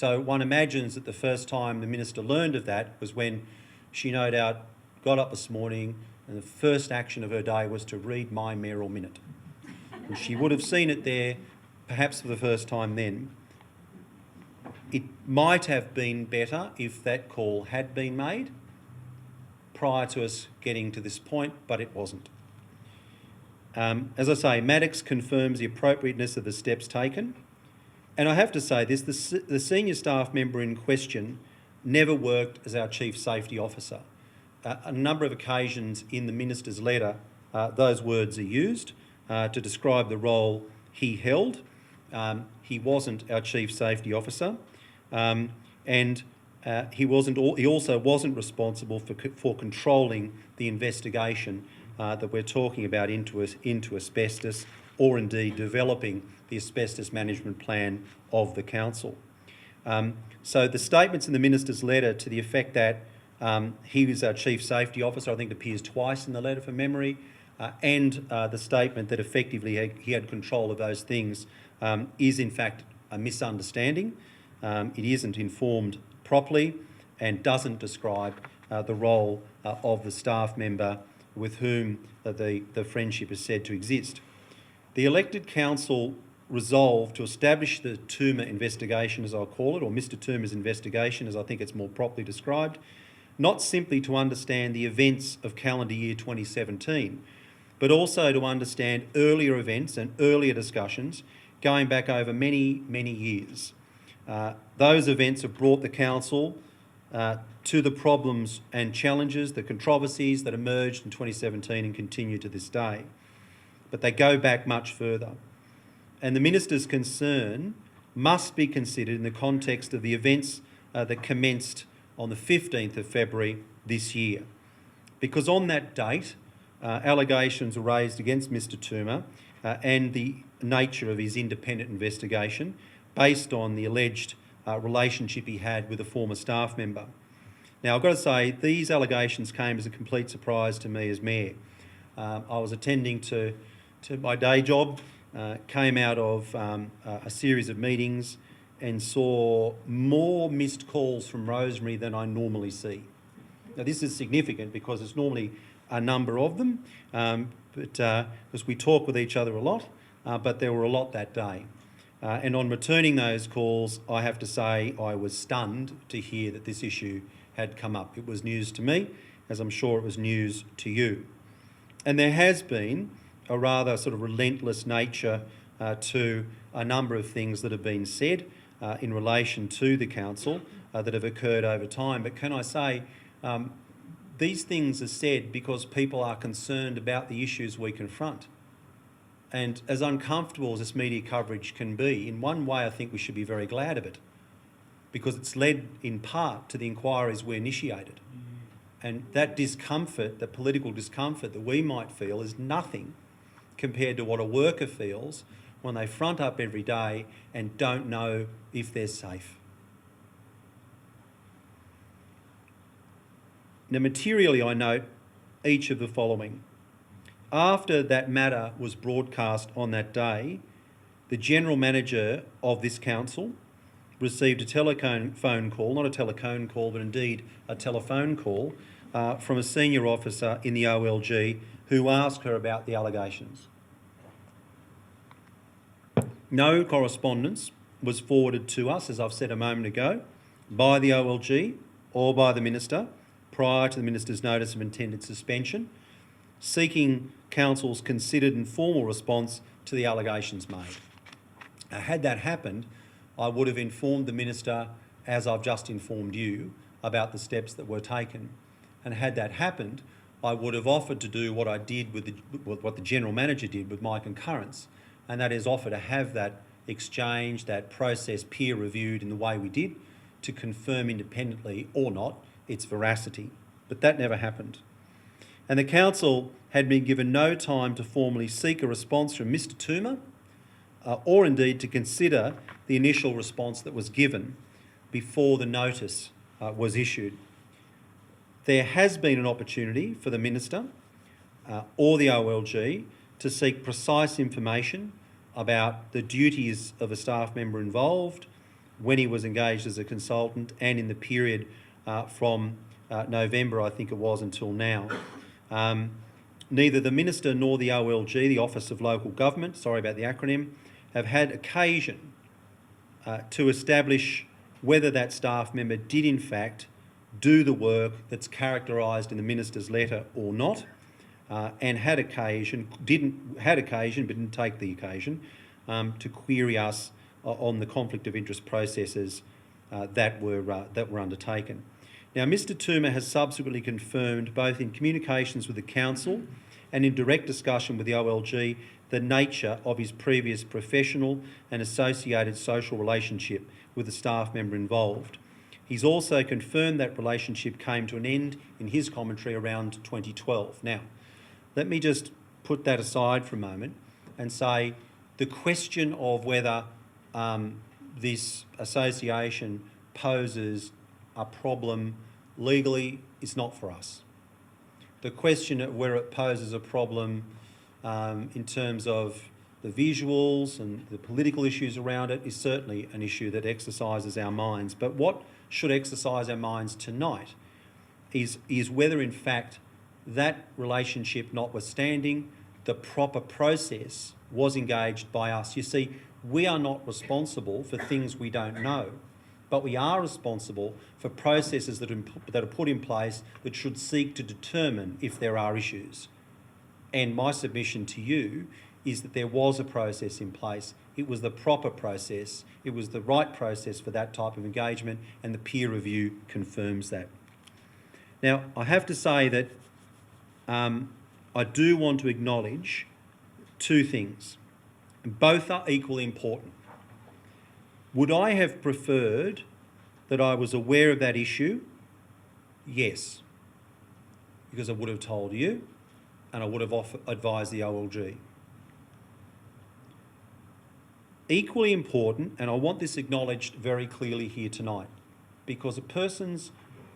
So one imagines that the first time the minister learned of that was when she no doubt got up this morning and the first action of her day was to read my mayoral minute. And she would have seen it there, perhaps for the first time then. It might have been better if that call had been made prior to us getting to this point, but it wasn't. As I say, Maddox confirms the appropriateness of the steps taken. And I have to say this, the senior staff member in question never worked as our Chief Safety Officer. A number of occasions in the Minister's letter, those words are used to describe the role he held. He wasn't our Chief Safety Officer, and he also wasn't responsible for controlling the investigation that we're talking about into asbestos, or indeed developing the asbestos management plan of the council. So the statements in the Minister's letter to the effect that he was our Chief Safety Officer, I think it appears twice in the letter from memory, and the statement that effectively he had control of those things is in fact a misunderstanding. It isn't informed properly and doesn't describe the role of the staff member with whom the friendship is said to exist. The elected council resolved to establish the Toomer investigation, as I'll call it, or Mr Toomer's investigation, as I think it's more properly described, not simply to understand the events of calendar year 2017, but also to understand earlier events and earlier discussions going back over many, many years. Those events have brought the council to the problems and challenges, the controversies that emerged in 2017 and continue to this day. But they go back much further. And the Minister's concern must be considered in the context of the events that commenced on the 15th of February this year. Because on that date, allegations were raised against Mr Toomer and the nature of his independent investigation based on the alleged relationship he had with a former staff member. Now, I've got to say, these allegations came as a complete surprise to me as Mayor. I was attending to my day job, came out of a series of meetings and saw more missed calls from Rosemary than I normally see. Now, this is significant because it's normally a number of them, because we talk with each other a lot, but there were a lot that day. And on returning those calls, I have to say I was stunned to hear that this issue had come up. It was news to me, as I'm sure it was news to you. And there has been a rather sort of relentless nature to a number of things that have been said in relation to the council that have occurred over time. But can I say, these things are said because people are concerned about the issues we confront. And as uncomfortable as this media coverage can be, in one way I think we should be very glad of it, because it's led in part to the inquiries we initiated. And that discomfort, the political discomfort that we might feel, is nothing compared to what a worker feels when they front up every day and don't know if they're safe. Now, materially, I note each of the following. After that matter was broadcast on that day, the General Manager of this council received a telephone call, not a telephone call, but indeed a telephone call from a senior officer in the OLG who asked her about the allegations. No correspondence was forwarded to us, as I've said a moment ago, by the OLG or by the Minister prior to the Minister's notice of intended suspension, seeking Council's considered and formal response to the allegations made. Had that happened, I would have informed the Minister, as I've just informed you, about the steps that were taken. And had that happened, I would have offered to do what I did with what the General Manager did with my concurrence, and that is offer to have that exchange, that process peer reviewed in the way we did, to confirm independently or not its veracity. But that never happened. And the Council had been given no time to formally seek a response from Mr Toomer or indeed to consider the initial response that was given before the notice was issued. There has been an opportunity for the Minister or the OLG to seek precise information about the duties of a staff member involved, when he was engaged as a consultant and in the period from November, I think it was, until now. Neither the Minister nor the OLG, the Office of Local Government, sorry about the acronym, have had occasion to establish whether that staff member did in fact do the work that's characterised in the Minister's letter or not, and had occasion but didn't take the occasion to query us on the conflict of interest processes that were undertaken. Now, Mr Toomer has subsequently confirmed, both in communications with the Council and in direct discussion with the OLG, the nature of his previous professional and associated social relationship with the staff member involved. He's also confirmed that relationship came to an end in his commentary around 2012. Now, let me just put that aside for a moment and say the question of whether this association poses a problem legally is not for us. The question of where it poses a problem in terms of the visuals and the political issues around it is certainly an issue that exercises our minds. But what should exercise our minds tonight is whether in fact that relationship notwithstanding, the proper process was engaged by us. You see, we are not responsible for things we don't know, but we are responsible for processes that are put in place that should seek to determine if there are issues. And my submission to you is that there was a process in place. It was the proper process. It was the right process for that type of engagement, and the peer review confirms that. Now, I have to say that I do want to acknowledge two things, and both are equally important. Would I have preferred that I was aware of that issue? Yes, because I would have told you and I would have advised the OLG. Equally important, and I want this acknowledged very clearly here tonight, because a person's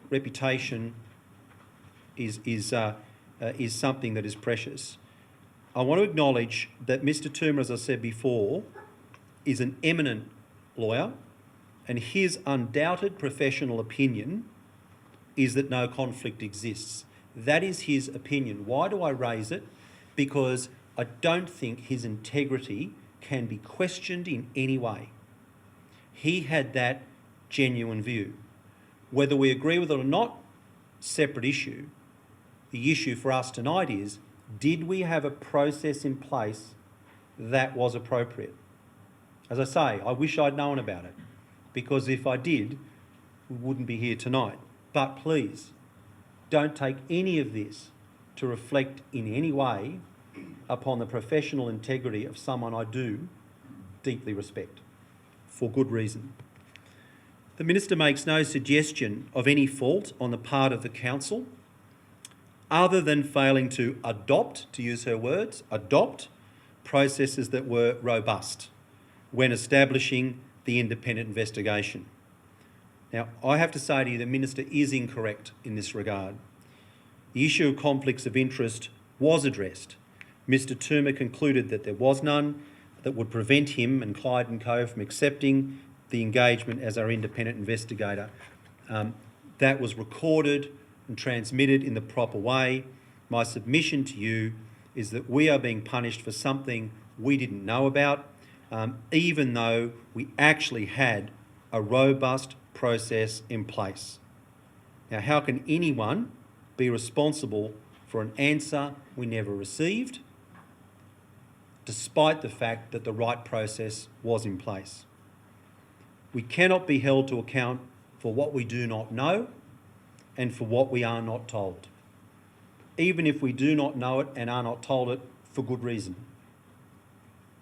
reputation is something that is precious. I want to acknowledge that Mr Toomer, as I said before, is an eminent lawyer, and his undoubted professional opinion is that no conflict exists. That is his opinion. Why do I raise it? Because I don't think his integrity can be questioned in any way. He had that genuine view. Whether we agree with it or not, separate issue. The issue for us tonight is, did we have a process in place that was appropriate? As I say, I wish I'd known about it, because if I did, we wouldn't be here tonight. But please, don't take any of this to reflect in any way upon the professional integrity of someone I do deeply respect, for good reason. The Minister makes no suggestion of any fault on the part of the Council, other than failing to adopt, to use her words, adopt processes that were robust when establishing the independent investigation. Now, I have to say to you, the Minister is incorrect in this regard. The issue of conflicts of interest was addressed. Mr Toomer concluded that there was none that would prevent him and Clyde & Co from accepting the engagement as our independent investigator. That was recorded and transmitted in the proper way. My submission to you is that we are being punished for something we didn't know about, even though we actually had a robust process in place. Now, how can anyone be responsible for an answer we never received, despite the fact that the right process was in place? We cannot be held to account for what we do not know and for what we are not told, even if we do not know it and are not told it for good reason.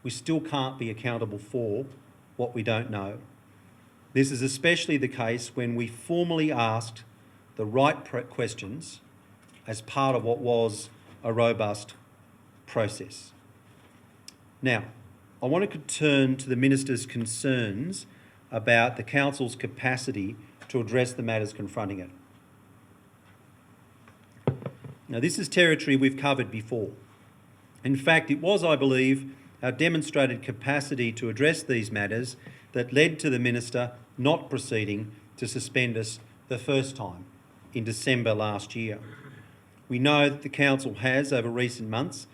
We still can't be accountable for what we don't know. This is especially the case when we formally asked the right questions as part of what was a robust process. Now, I want to turn to the Minister's concerns about the Council's capacity to address the matters confronting it. Now, this is territory we've covered before. In fact, it was, I believe, our demonstrated capacity to address these matters that led to the Minister not proceeding to suspend us the first time in December last year. We know that the council has, over recent months,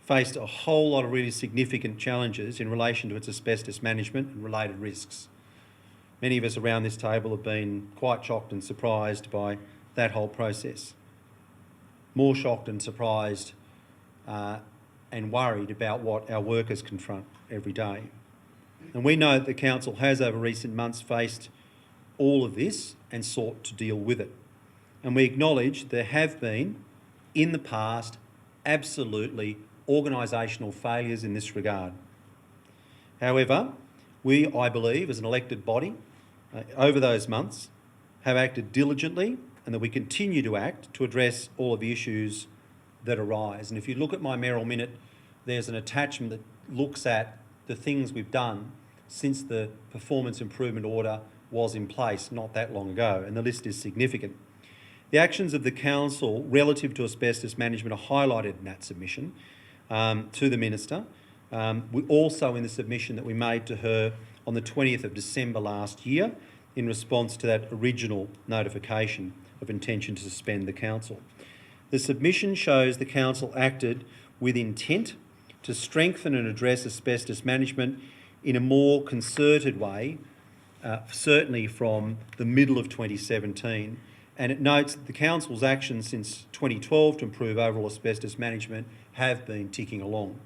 faced a whole lot of really significant challenges in relation to its asbestos management and related risks. Many of us around this table have been quite shocked and surprised by that whole process. More shocked and surprised and worried about what our workers confront every day. And we know that the council has, over recent months, faced all of this and sought to deal with it. And we acknowledge there have been, in the past, absolutely organisational failures in this regard. However, we, I believe, as an elected body, over those months, have acted diligently, and that we continue to act to address all of the issues that arise. And if you look at my mayoral minute, there's an attachment that looks at the things we've done since the performance improvement order was in place not that long ago, and the list is significant. The actions of the council relative to asbestos management are highlighted in that submission to the Minister. We also in the submission that we made to her on the 20th of December last year in response to that original notification of intention to suspend the council. The submission shows the council acted with intent to strengthen and address asbestos management in a more concerted way, certainly from the middle of 2017. And it notes that the council's actions since 2012 to improve overall asbestos management have been ticking along.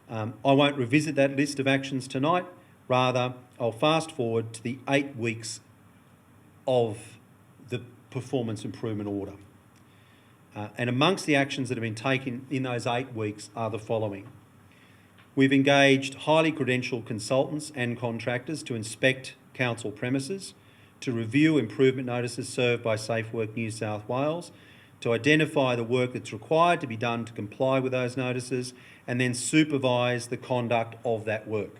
I won't revisit that list of actions tonight. Rather, I'll fast forward to the 8 weeks of the performance improvement order. And amongst the actions that have been taken in those 8 weeks are the following. We've engaged highly credentialed consultants and contractors to inspect council premises, to review improvement notices served by Safe Work New South Wales, to identify the work that's required to be done to comply with those notices, and then supervise the conduct of that work.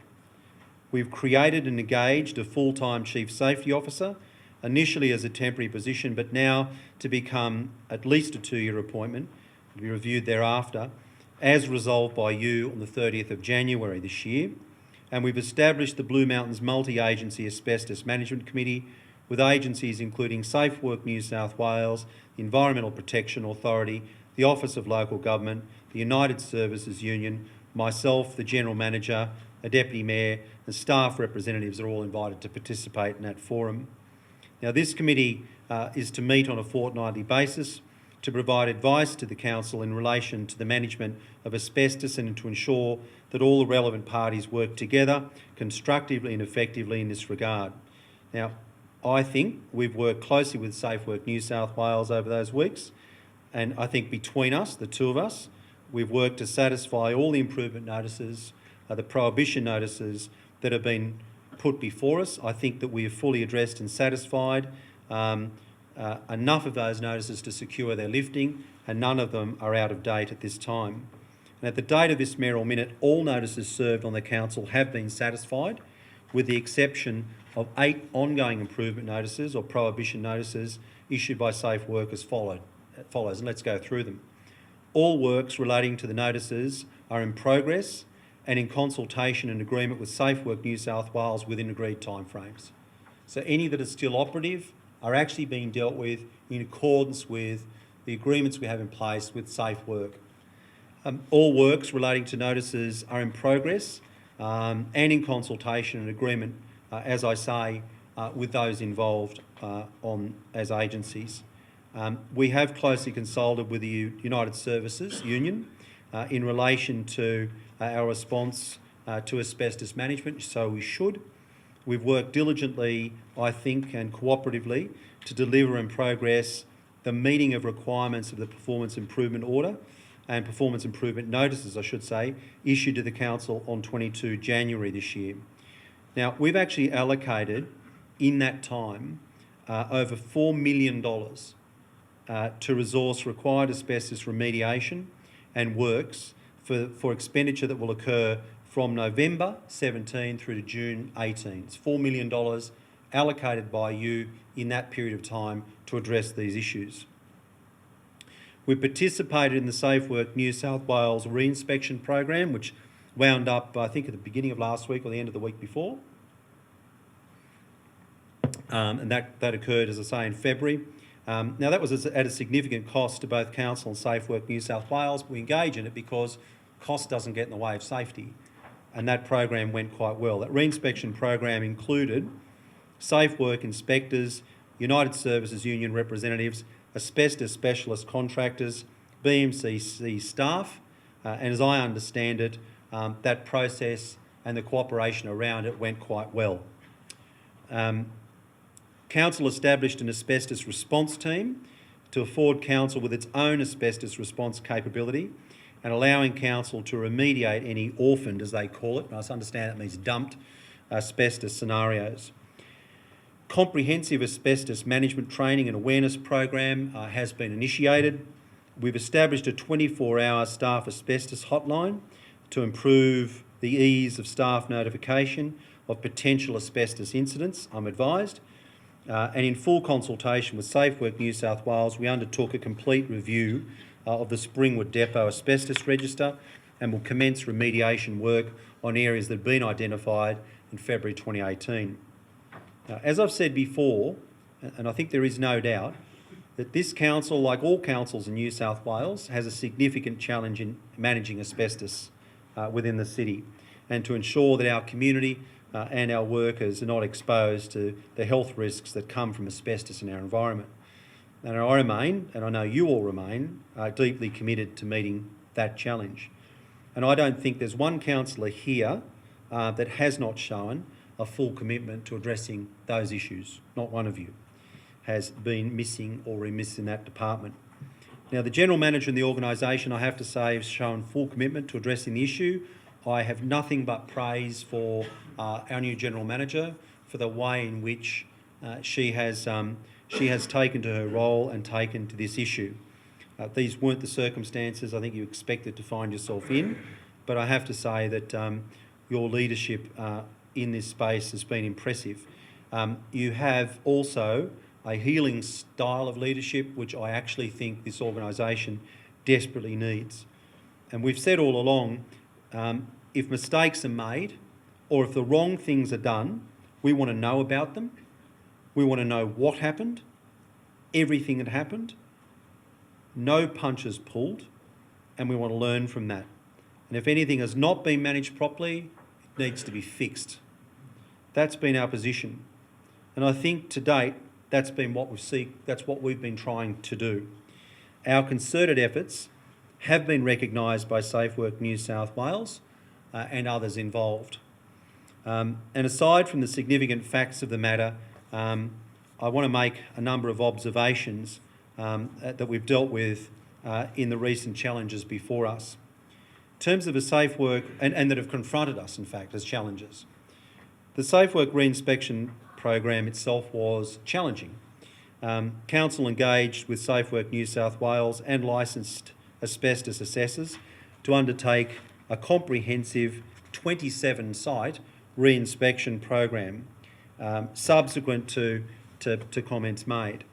We've created and engaged a full-time Chief Safety Officer, initially as a temporary position, but now to become at least a 2-year appointment, to be reviewed thereafter, as resolved by you on the 30th of January this year. And we've established the Blue Mountains Multi-Agency Asbestos Management Committee with agencies including Safe Work New South Wales, the Environmental Protection Authority, the Office of Local Government, the United Services Union, myself, the General Manager, a Deputy Mayor, and staff representatives are all invited to participate in that forum. Now, this committee is to meet on a fortnightly basis to provide advice to the council in relation to the management of asbestos and to ensure that all the relevant parties work together constructively and effectively in this regard. Now, I think we've worked closely with Safe Work New South Wales over those weeks, and I think between us, the two of us, we've worked to satisfy all the improvement notices, the prohibition notices that have been put before us. I think that we have fully addressed and satisfied enough of those notices to secure their lifting, and none of them are out of date at this time. And at the date of this mayoral minute, all notices served on the council have been satisfied, with the exception of 8 ongoing improvement notices or prohibition notices issued by Safe Work as follows, and let's go through them. All works relating to the notices are in progress and in consultation and agreement with Safe Work New South Wales within agreed timeframes. So any that are still operative are actually being dealt with in accordance with the agreements we have in place with Safe Work. All works relating to notices are in progress and in consultation and agreement, as I say, with those involved as agencies. We have closely consulted with the United Services Union in relation to our response to asbestos management, so we should. We've worked diligently, I think, and cooperatively to deliver and progress the meeting of requirements of the performance improvement order and performance improvement notices, I should say, issued to the council on 22 January this year. Now, we've actually allocated in that time over $4 million to resource required asbestos remediation and works for expenditure that will occur from November 17 through to June 18. It's $4 million allocated by you in that period of time to address these issues. We participated in the Safe Work New South Wales re-inspection program, which wound up, I think, at the beginning of last week or the end of the week before. and that occurred, as I say, in February. Now, that was at a significant cost to both Council and Safe Work New South Wales. We engage in it because cost doesn't get in the way of safety, and that program went quite well. That re-inspection program included Safe Work inspectors, United Services Union representatives, asbestos specialist contractors, BMCC staff, and as I understand it, that process and the cooperation around it went quite well. Council established an asbestos response team to afford Council with its own asbestos response capability and allowing Council to remediate any orphaned, as they call it, and I understand that means dumped, asbestos scenarios. Comprehensive asbestos management training and awareness program has been initiated. We've established a 24-hour staff asbestos hotline to improve the ease of staff notification of potential asbestos incidents, I'm advised. And in full consultation with Safe Work New South Wales, we undertook a complete review of the Springwood Depot asbestos register and will commence remediation work on areas that have been identified in February 2018. Now, as I've said before, and I think there is no doubt, that this council, like all councils in New South Wales, has a significant challenge in managing asbestos within the city and to ensure that our community and our workers are not exposed to the health risks that come from asbestos in our environment. And I remain, and I know you all remain, deeply committed to meeting that challenge. And I don't think there's one councillor here that has not shown a full commitment to addressing those issues. Not one of you has been missing or remiss in that department. Now, the General Manager in the organisation, I have to say, has shown full commitment to addressing the issue. I have nothing but praise for our new General Manager for the way in which she has taken to her role and taken to this issue. These weren't the circumstances I think you expected to find yourself in, but I have to say that your leadership in this space has been impressive. You have also a healing style of leadership, which I actually think this organisation desperately needs. And we've said all along, if mistakes are made or if the wrong things are done, we want to know about them. We want to know what happened, everything that happened, no punches pulled, and we want to learn from that. And if anything has not been managed properly, it needs to be fixed. That's been our position. And I think to date, that's what we've been trying to do. Our concerted efforts have been recognised by Safe Work New South Wales and others involved. And aside from the significant facts of the matter, I want to make a number of observations that we've dealt with in the recent challenges before us. In terms of a Safe Work, and that have confronted us, in fact, as challenges. The Safe Work re-inspection program itself was challenging. Council engaged with Safe Work New South Wales and licensed asbestos assessors to undertake a comprehensive 27-site re-inspection program subsequent to comments made.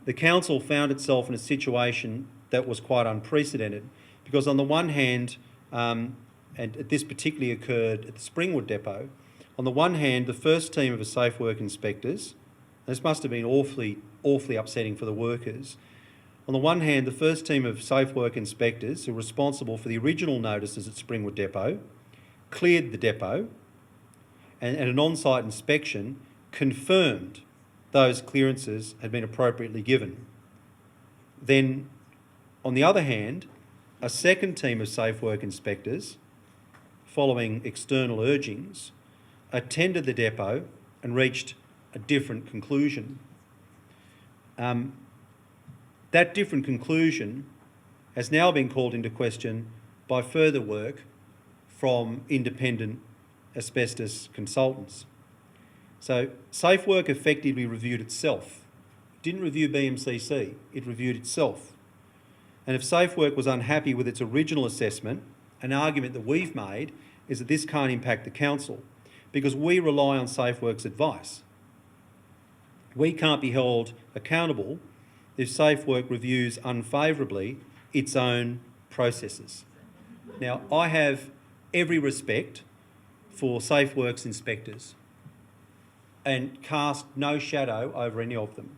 The council found itself in a situation that was quite unprecedented because on the one hand, and this particularly occurred at the Springwood Depot, on the one hand, the first team of a Safe Work inspectors, this must have been awfully upsetting for the workers. On the one hand, the first team of Safe Work inspectors who were responsible for the original notices at Springwood Depot cleared the depot and an on-site inspection confirmed those clearances had been appropriately given. Then, on the other hand, a second team of Safe Work inspectors, following external urgings, attended the depot and reached a different conclusion. That different conclusion has now been called into question by further work from independent asbestos consultants. So Safe Work effectively reviewed itself. It didn't review BMCC, it reviewed itself. And if Safe Work was unhappy with its original assessment, an argument that we've made is that this can't impact the council because we rely on Safe Work's advice. We can't be held accountable if Safe Work reviews unfavourably its own processes. Now, I have every respect for Safe Work's inspectors. and cast no shadow over any of them.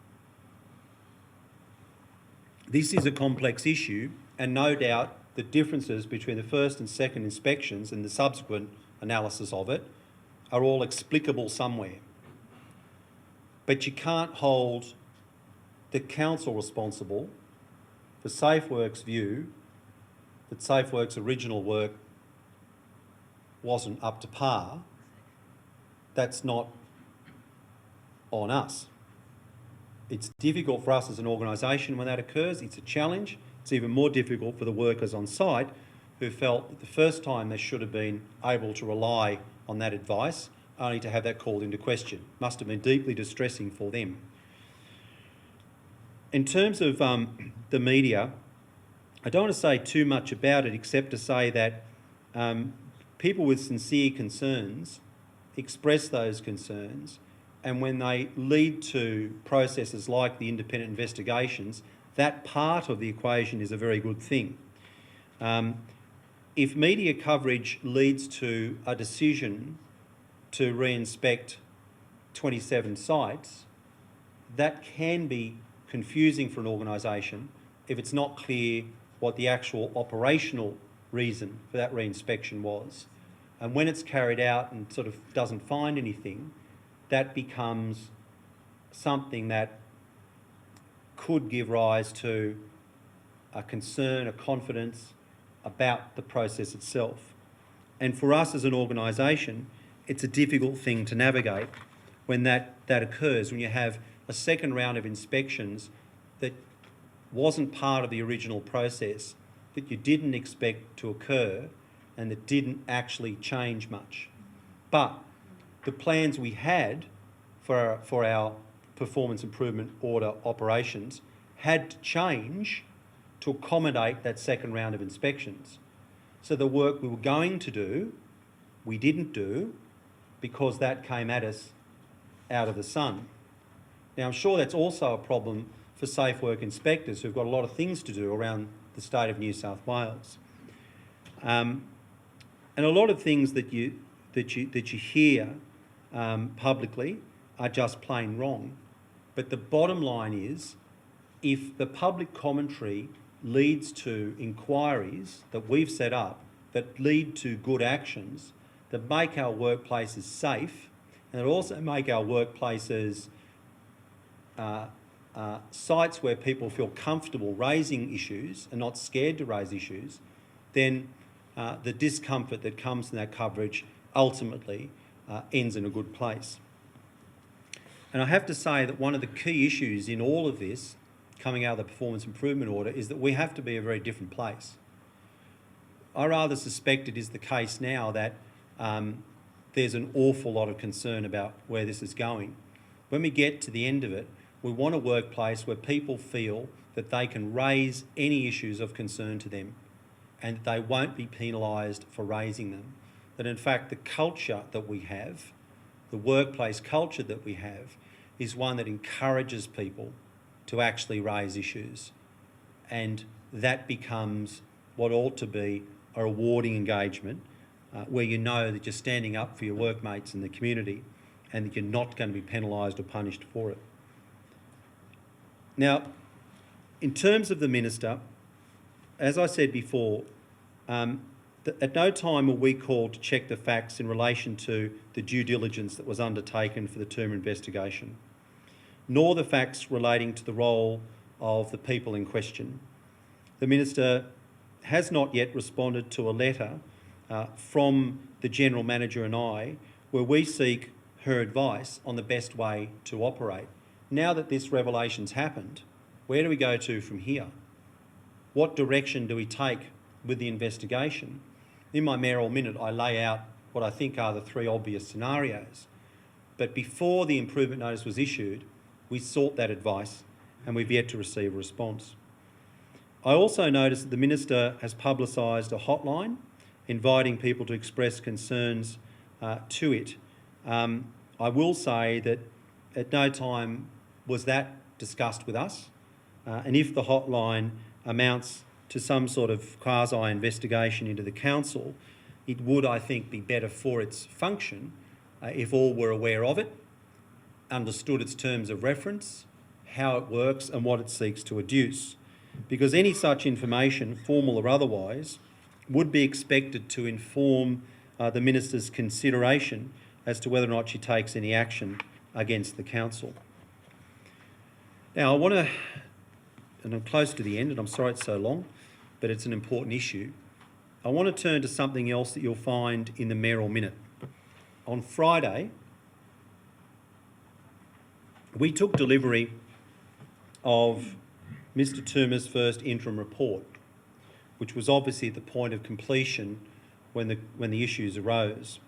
This is a complex issue, and no doubt the differences between the first and second inspections and the subsequent analysis of it are all explicable somewhere. But you can't hold the council responsible for SafeWorks' view that SafeWorks' original work wasn't up to par. That's not on us. It's difficult for us as an organisation when that occurs. It's a challenge. It's even more difficult for the workers on site who felt that the first time they should have been able to rely on that advice, only to have that called into question. Must have been deeply distressing for them. In terms of the media, I don't want to say too much about it except to say that people with sincere concerns express those concerns, and when they lead to processes like the independent investigations, that part of the equation is a very good thing. If media coverage leads to a decision to re-inspect 27 sites, that can be confusing for an organisation if it's not clear what the actual operational reason for that re-inspection was. And when it's carried out and sort of doesn't find anything, that becomes something that could give rise to a concern, a confidence about the process itself. And for us as an organisation, it's a difficult thing to navigate when that occurs, when you have a second round of inspections that wasn't part of the original process, that you didn't expect to occur and that didn't actually change much. But the plans we had for our performance improvement order operations had to change to accommodate that second round of inspections. So the work we were going to do, we didn't do because that came at us out of the sun. Now, I'm sure that's also a problem for safe work inspectors who've got a lot of things to do around the state of New South Wales. And a lot of things that you hear publicly are just plain wrong. But the bottom line is, if the public commentary leads to inquiries that we've set up that lead to good actions, that make our workplaces safe, and that also make our workplaces sites where people feel comfortable raising issues and not scared to raise issues, then the discomfort that comes from that coverage ultimately ends in a good place. And I have to say that one of the key issues in all of this, coming out of the performance improvement order, is that we have to be a very different place. I rather suspect it is the case now that there's an awful lot of concern about where this is going. When we get to the end of it, we want a workplace where people feel that they can raise any issues of concern to them and that they won't be penalised for raising them. That in fact the culture that we have, the workplace culture that we have, is one that encourages people to actually raise issues. And that becomes what ought to be a rewarding engagement where you know that you're standing up for your workmates in the community and that you're not going to be penalised or punished for it. Now, in terms of the Minister, as I said before, at no time were we called to check the facts in relation to the due diligence that was undertaken for the Turner investigation, nor the facts relating to the role of the people in question. The Minister has not yet responded to a letter from the General Manager and I where we seek her advice on the best way to operate. Now that this revelation's happened, where do we go to from here? What direction do we take with the investigation? In my mayoral minute, I lay out what I think are the three obvious scenarios. But before the improvement notice was issued, we sought that advice and we've yet to receive a response. I also noticed that the Minister has publicised a hotline inviting people to express concerns to it. I will say that at no time was that discussed with us, and if the hotline amounts to some sort of quasi-investigation into the council, it would, I think, be better for its function if all were aware of it understood its terms of reference, how it works and what it seeks to adduce, because any such information, formal or otherwise, would be expected to inform the Minister's consideration as to whether or not she takes any action against the Council. Now, I want to, and I'm close to the end, and I'm sorry it's so long, but it's an important issue. I want to turn to something else that you'll find in the mayoral minute. On Friday, we took delivery of Mr Toomer's first interim report, which was obviously at the point of completion when the issues arose.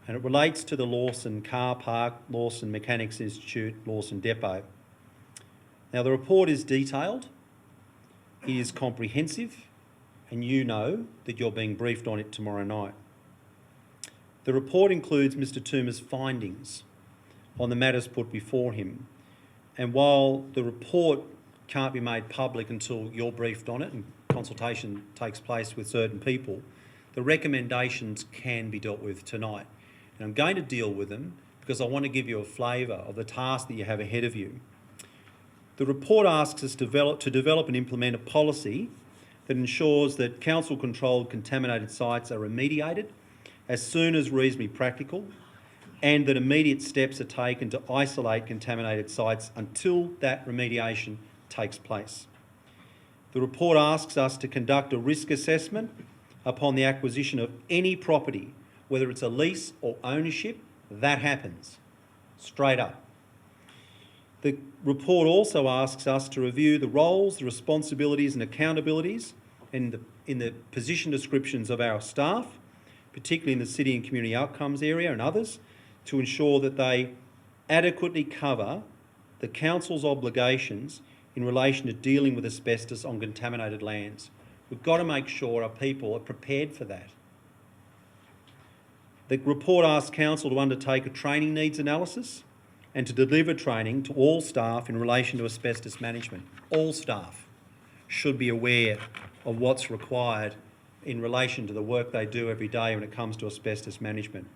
And it relates to the Lawson Car Park, Lawson Mechanics Institute, Lawson Depot. Now, the report is detailed, it is comprehensive, and you know that you're being briefed on it tomorrow night. The report includes Mr Toomer's findings on the matters put before him, and while the report can't be made public until you're briefed on it and consultation takes place with certain people, the recommendations can be dealt with tonight. And I'm going to deal with them because I want to give you a flavour of the task that you have ahead of you. The report asks us to develop and implement a policy that ensures that council-controlled contaminated sites are remediated as soon as reasonably practical, and that immediate steps are taken to isolate contaminated sites until that remediation takes place. The report asks us to conduct a risk assessment upon the acquisition of any property, whether it's a lease or ownership. That happens, straight up. The report also asks us to review the roles, the responsibilities and accountabilities in the position descriptions of our staff, particularly in the city and community outcomes area and others, to ensure that they adequately cover the council's obligations in relation to dealing with asbestos on contaminated lands. We've got to make sure our people are prepared for that. The report asks council to undertake a training needs analysis and to deliver training to all staff in relation to asbestos management. All staff should be aware of what's required in relation to the work they do every day when it comes to asbestos management.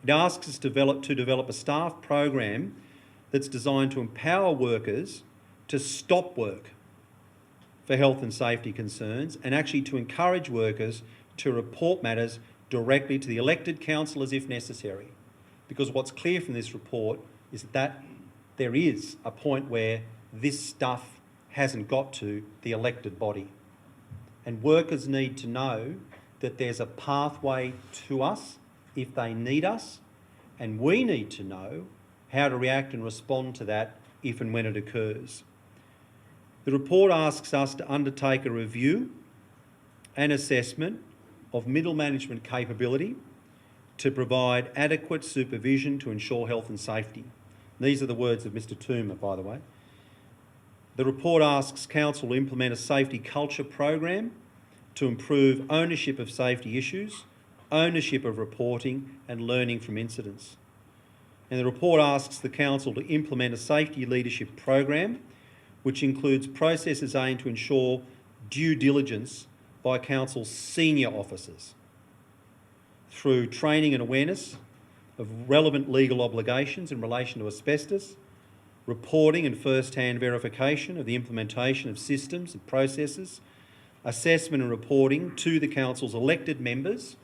It asks us to develop a staff program that's designed to empower workers to stop work for health and safety concerns, and actually to encourage workers to report matters directly to the elected councillors if necessary. Because what's clear from this report is that there is a point where this stuff hasn't got to the elected body. And workers need to know that there's a pathway to us if they need us, and we need to know how to react and respond to that if and when it occurs. The report asks us to undertake a review and assessment of middle management capability to provide adequate supervision to ensure health and safety. These are the words of Mr Toomer, by the way. The report asks council to implement a safety culture program to improve ownership of safety issues, ownership of reporting and learning from incidents. And the report asks the council to implement a safety leadership program which includes processes aimed to ensure due diligence by council's senior officers through training and awareness of relevant legal obligations in relation to asbestos, reporting and first-hand verification of the implementation of systems and processes, assessment and reporting to the council's elected members,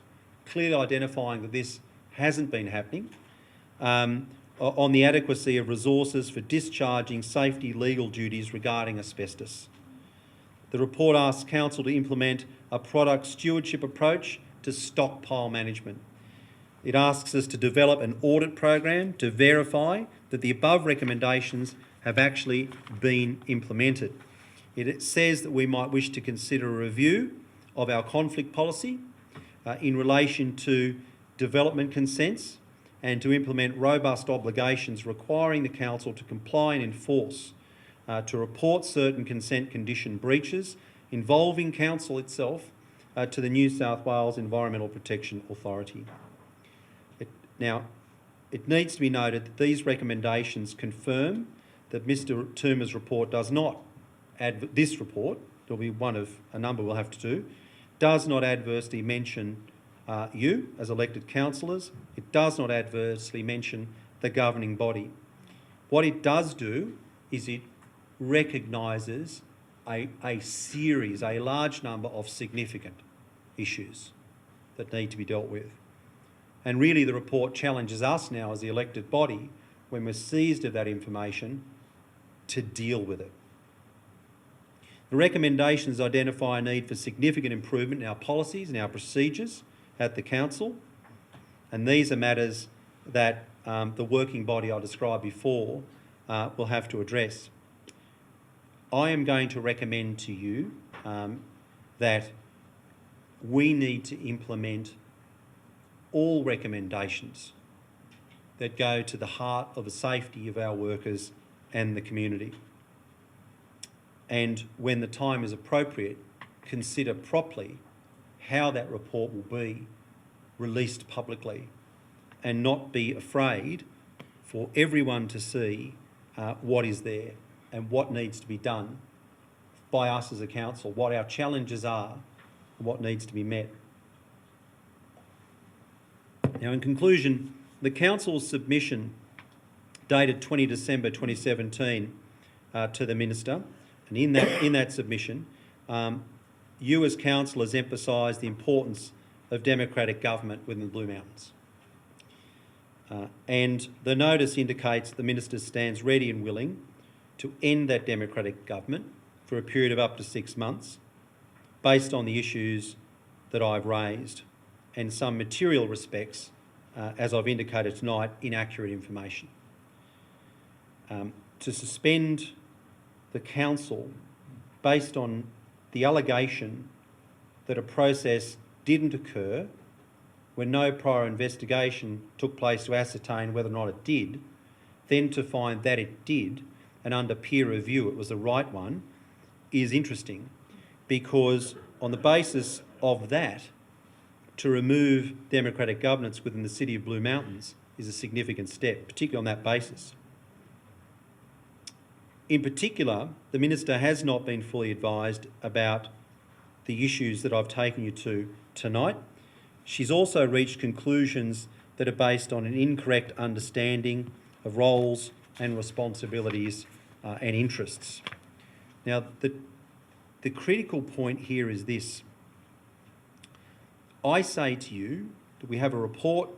clearly identifying that this hasn't been happening, on the adequacy of resources for discharging safety legal duties regarding asbestos. The report asks council to implement a product stewardship approach to stockpile management. It asks us to develop an audit program to verify that the above recommendations have actually been implemented. It says that we might wish to consider a review of our conflict policy in relation to development consents, and to implement robust obligations requiring the council to comply and enforce, to report certain consent condition breaches involving council itself to the New South Wales Environmental Protection Authority. Now, it needs to be noted that these recommendations confirm that Mr Toomer's report does not, this report, there'll be one of a number we'll have to do, does not adversely mention you as elected councillors. It does not adversely mention the governing body. What it does do is it recognises a large number of significant issues that need to be dealt with. And really the report challenges us now as the elected body, when we're seized of that information, to deal with it. The recommendations identify a need for significant improvement in our policies and our procedures at the council, and these are matters that the working body I described before will have to address. I am going to recommend to you that we need to implement all recommendations that go to the heart of the safety of our workers and the community. And when the time is appropriate, consider properly how that report will be released publicly, and not be afraid for everyone to see what is there and what needs to be done by us as a council, what our challenges are and what needs to be met. Now, in conclusion, the council's submission dated 20 December 2017 to the Minister, and in that submission, you as councillors emphasised the importance of democratic government within the Blue Mountains. And the notice indicates the Minister stands ready and willing to end that democratic government for a period of up to 6 months, based on the issues that I've raised and some material respects, as I've indicated tonight, inaccurate information. To suspend the council based on the allegation that a process didn't occur when no prior investigation took place to ascertain whether or not it did, then to find that it did, and under peer review it was the right one, is interesting, because on the basis of that, to remove democratic governance within the City of Blue Mountains is a significant step, particularly on that basis. In particular, the Minister has not been fully advised about the issues that I've taken you to tonight. She's also reached conclusions that are based on an incorrect understanding of roles and responsibilities and interests. Now, the critical point here is this. I say to you that we have a report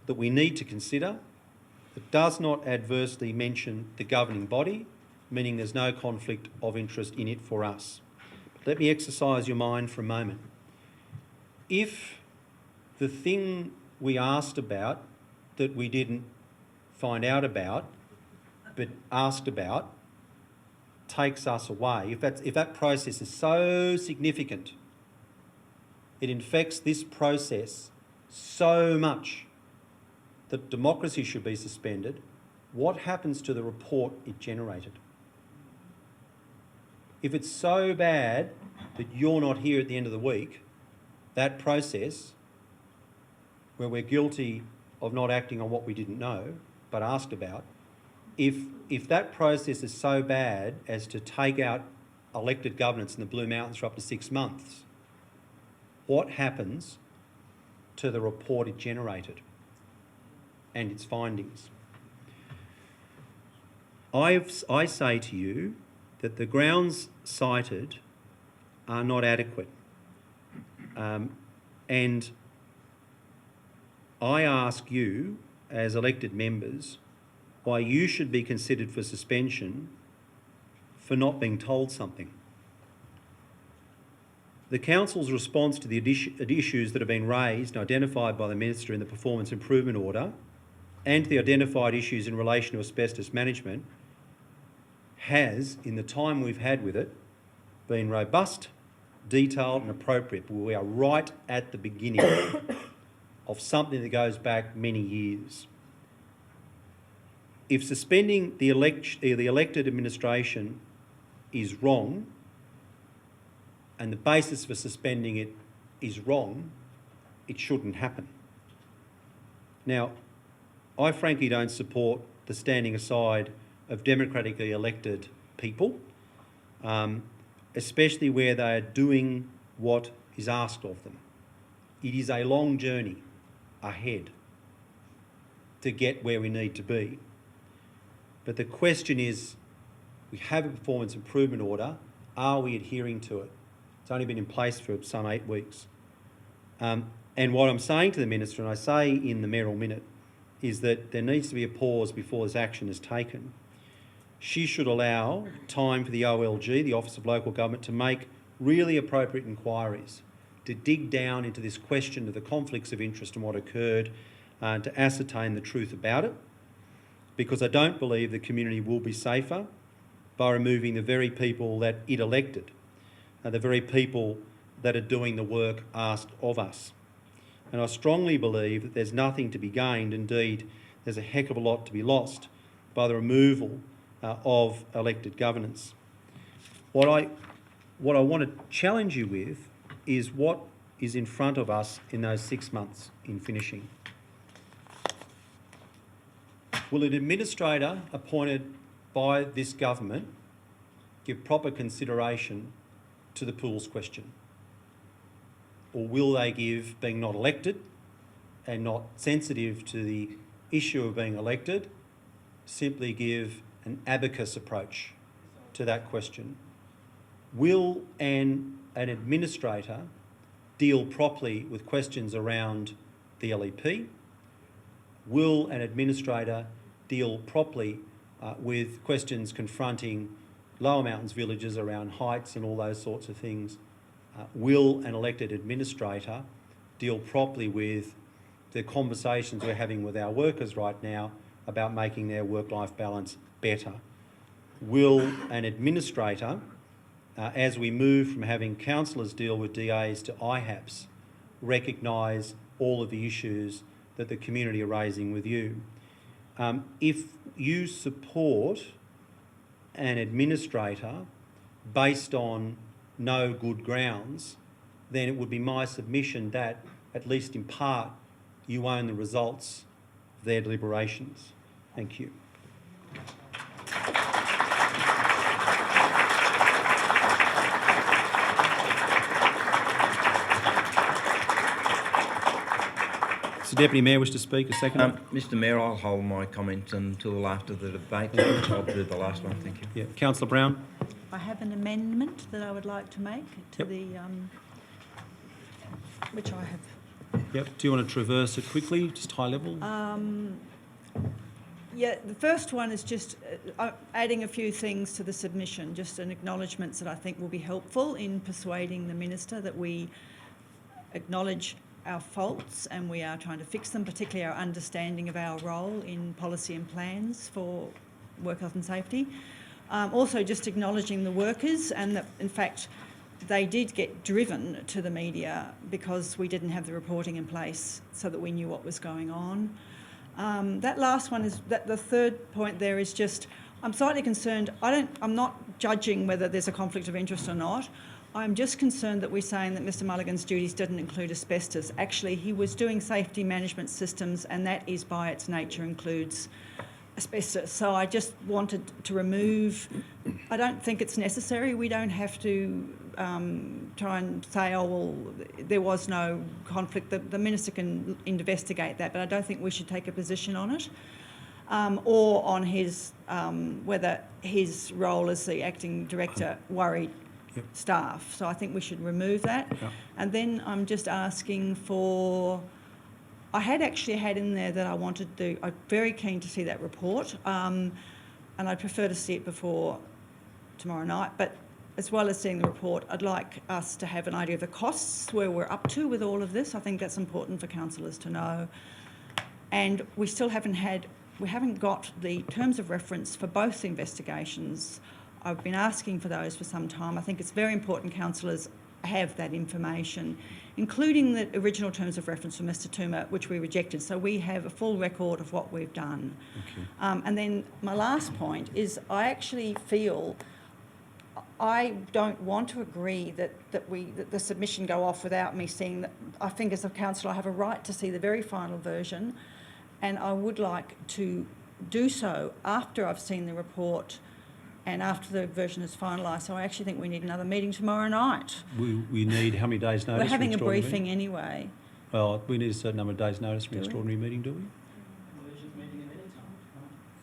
that we need to consider that does not adversely mention the governing body, meaning there's no conflict of interest in it for us. But let me exercise your mind for a moment. If the thing we asked about that we didn't find out about but asked about takes us away, if that process is so significant, it infects this process so much that democracy should be suspended, what happens to the report it generated? If it's so bad that you're not here at the end of the week, that process, where we're guilty of not acting on what we didn't know but asked about, if that process is so bad as to take out elected governance in the Blue Mountains for up to 6 months, what happens to the report it generated and its findings? I say to you that the grounds cited are not adequate. And I ask you, as elected members, why you should be considered for suspension for not being told something. The Council's response to the issues that have been raised and identified by the Minister in the Performance Improvement Order, and to the identified issues in relation to asbestos management, has, in the time we've had with it, been robust, detailed and appropriate. But we are right at the beginning of something that goes back many years. If suspending the elected administration is wrong, and the basis for suspending it is wrong, it shouldn't happen. Now, I frankly don't support the standing aside of democratically elected people, especially where they are doing what is asked of them. It is a long journey ahead to get where we need to be. But the question is, we have a performance improvement order. Are we adhering to it? It's only been in place for some 8 weeks. And what I'm saying to the Minister, and I say in the mayoral minute, is that there needs to be a pause before this action is taken. She should allow time for the OLG, the Office of Local Government, to make really appropriate inquiries, to dig down into this question of the conflicts of interest and what occurred, to ascertain the truth about it, because I don't believe the community will be safer by removing the very people that it elected, the very people that are doing the work asked of us. And I strongly believe that there's nothing to be gained. Indeed, there's a heck of a lot to be lost by the removal of elected governance. What I want to challenge you with is what is in front of us in those 6 months in finishing. Will an administrator appointed by this government give proper consideration to the pools question? Or will they give, being not elected and not sensitive to the issue of being elected, simply give an abacus approach to that question? Will an administrator deal properly with questions around the LEP? Will an administrator deal properly with questions confronting Lower Mountains villages around heights and all those sorts of things? Will an elected administrator deal properly with the conversations we're having with our workers right now about making their work-life balance better? Will an administrator, as we move from having councillors deal with DAs to IHAPs, recognise all of the issues that the community are raising with you? If you support an administrator based on no good grounds, then it would be my submission that, at least in part, you own the results of their deliberations. Thank you. Does the Deputy Mayor wish to speak a second? Mr Mayor, I'll hold my comment until after the debate. I'll do the last one, thank you. Yeah. Councillor Brown? I have an amendment that I would like to make to the, which I have. Yep. Do you want to traverse it quickly, just high level? Yeah, the first one is just adding a few things to the submission, just an acknowledgements that I think will be helpful in persuading the Minister that we acknowledge our faults and we are trying to fix them, particularly our understanding of our role in policy and plans for work health and safety. Also just acknowledging the workers and that, in fact, they did get driven to the media because we didn't have the reporting in place so that we knew what was going on. That last one is that the third point there is just, I'm slightly concerned. I'm not judging whether there's a conflict of interest or not. I'm just concerned that we're saying that Mr Mulligan's duties didn't include asbestos. Actually, he was doing safety management systems, and that is by its nature includes asbestos. So I just wanted to remove, I don't think it's necessary. We don't have to try and say, oh, well, there was no conflict. The Minister can investigate that, but I don't think we should take a position on it or on his, whether his role as the acting director worried staff. So I think we should remove that. Yep. And then I'm just asking for, I had actually had in there that I wanted to, I'm very keen to see that report and I'd prefer to see it before tomorrow night, but as well as seeing the report, I'd like us to have an idea of the costs, where we're up to with all of this. I think that's important for councillors to know. And we still haven't got the terms of reference for both investigations. I've been asking for those for some time. I think it's very important councillors have that information, including the original terms of reference from Mr Toomer, which we rejected, so we have a full record of what we've done. Okay. And then my last point is I actually feel I don't want to agree that the submission go off without me seeing that. I think as a councillor I have a right to see the very final version, and I would like to do so after I've seen the report and after the version is finalised. So I actually think we need another meeting tomorrow night. We need how many days' notice? We're having a briefing anyway. Well, we need a certain number of days' notice for an extraordinary meeting, do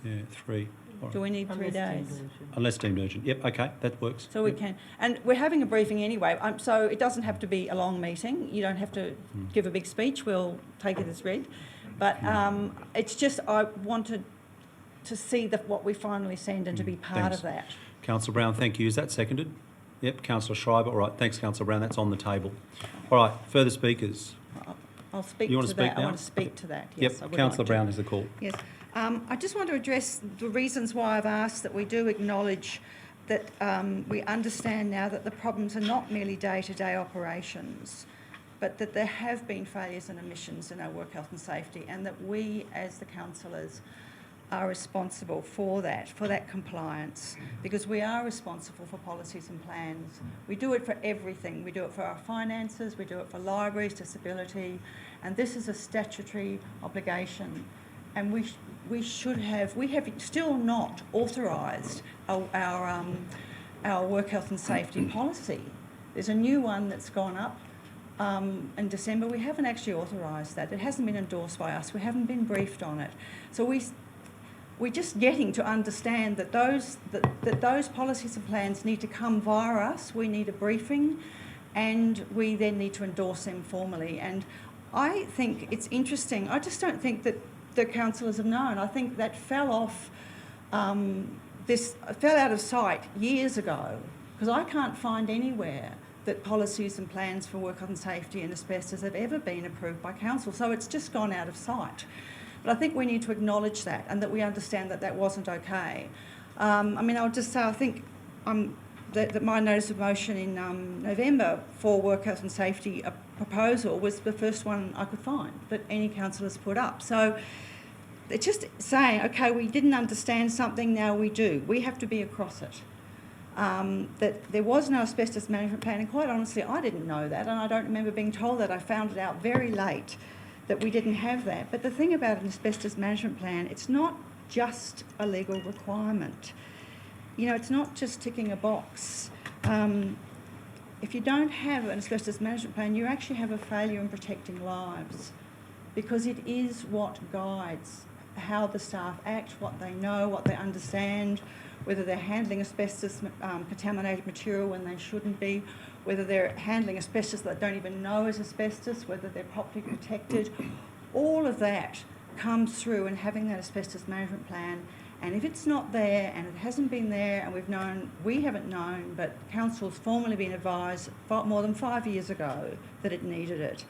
we? Yeah, 3. Do we need 3 days? Unless deemed urgent. Yep, okay, that works. So we Yep. can, and we're having a briefing anyway, so it doesn't have to be a long meeting. You don't have to give a big speech. We'll take it as read. But it's just I wanted to see what we finally send and to be part Thanks. of that. Councillor Brown, thank you. Is that seconded? Yep, Councillor Schreiber. All right, thanks, Councillor Brown. That's on the table. All right, further speakers. I'll speak You want to to speak that. now? I want to speak to that. Yes, I Yep, would Councillor like to. Brown has the call. Yes. I just want to address the reasons why I've asked that we do acknowledge that we understand now that the problems are not merely day-to-day operations, but that there have been failures and omissions in our work health and safety, and that we as the councillors are responsible for that compliance, because we are responsible for policies and plans. We do it for everything. We do it for our finances, we do it for libraries, disability, and this is a statutory obligation. And we have still not authorised our work health and safety policy. There's a new one that's gone up in December. We haven't actually authorised that. It hasn't been endorsed by us. We haven't been briefed on it. So we're just getting to understand that those policies and plans need to come via us. We need a briefing, and we then need to endorse them formally. And I think it's interesting. I just don't think that the councillors have known. I think that fell out of sight years ago, because I can't find anywhere that policies and plans for work health and safety and asbestos have ever been approved by council. So it's just gone out of sight. But I think we need to acknowledge that, and that we understand that that wasn't okay. I'll just say I think that my notice of motion in November for work health and safety, a proposal, was the first one I could find that any councillors put up. So it's just saying, okay, we didn't understand something, now we do. We have to be across it. That there was no asbestos management plan, and quite honestly, I didn't know that, and I don't remember being told that. I found it out very late that we didn't have that. But the thing about an asbestos management plan, it's not just a legal requirement. You know, it's not just ticking a box. If you don't have an asbestos management plan, you actually have a failure in protecting lives, because it is what guides how the staff act, what they know, what they understand, whether they're handling asbestos contaminated material when they shouldn't be, whether they're handling asbestos that they don't even know is asbestos, whether they're properly protected. All of that comes through in having that asbestos management plan. And if it's not there, and it hasn't been there, and we haven't known, but council's formally been advised more than 5 years ago that it needed it.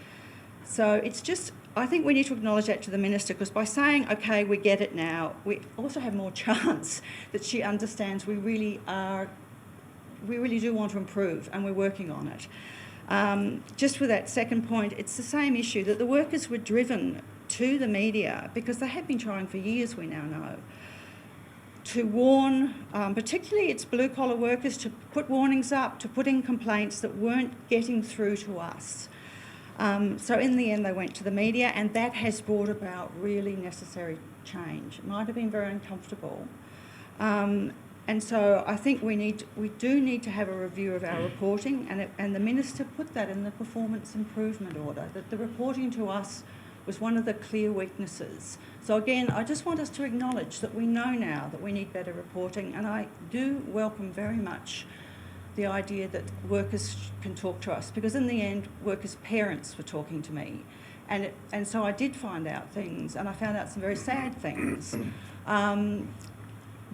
So it's just, I think we need to acknowledge that to the Minister, because by saying, okay, we get it now, we also have more chance that she understands we really do want to improve, and we're working on it. Just with that second point, it's the same issue, that the workers were driven to the media, because they had been trying for years, we now know, to warn, particularly its blue-collar workers, to put warnings up, to put in complaints that weren't getting through to us. So in the end, they went to the media, and that has brought about really necessary change. It might have been very uncomfortable. And so I think we do need to have a review of our reporting, and the Minister put that in the performance improvement order, that the reporting to us was one of the clear weaknesses. So again, I just want us to acknowledge that we know now that we need better reporting, and I do welcome very much the idea that workers can talk to us, because in the end, workers' parents were talking to me, and so I did find out things, and I found out some very sad things.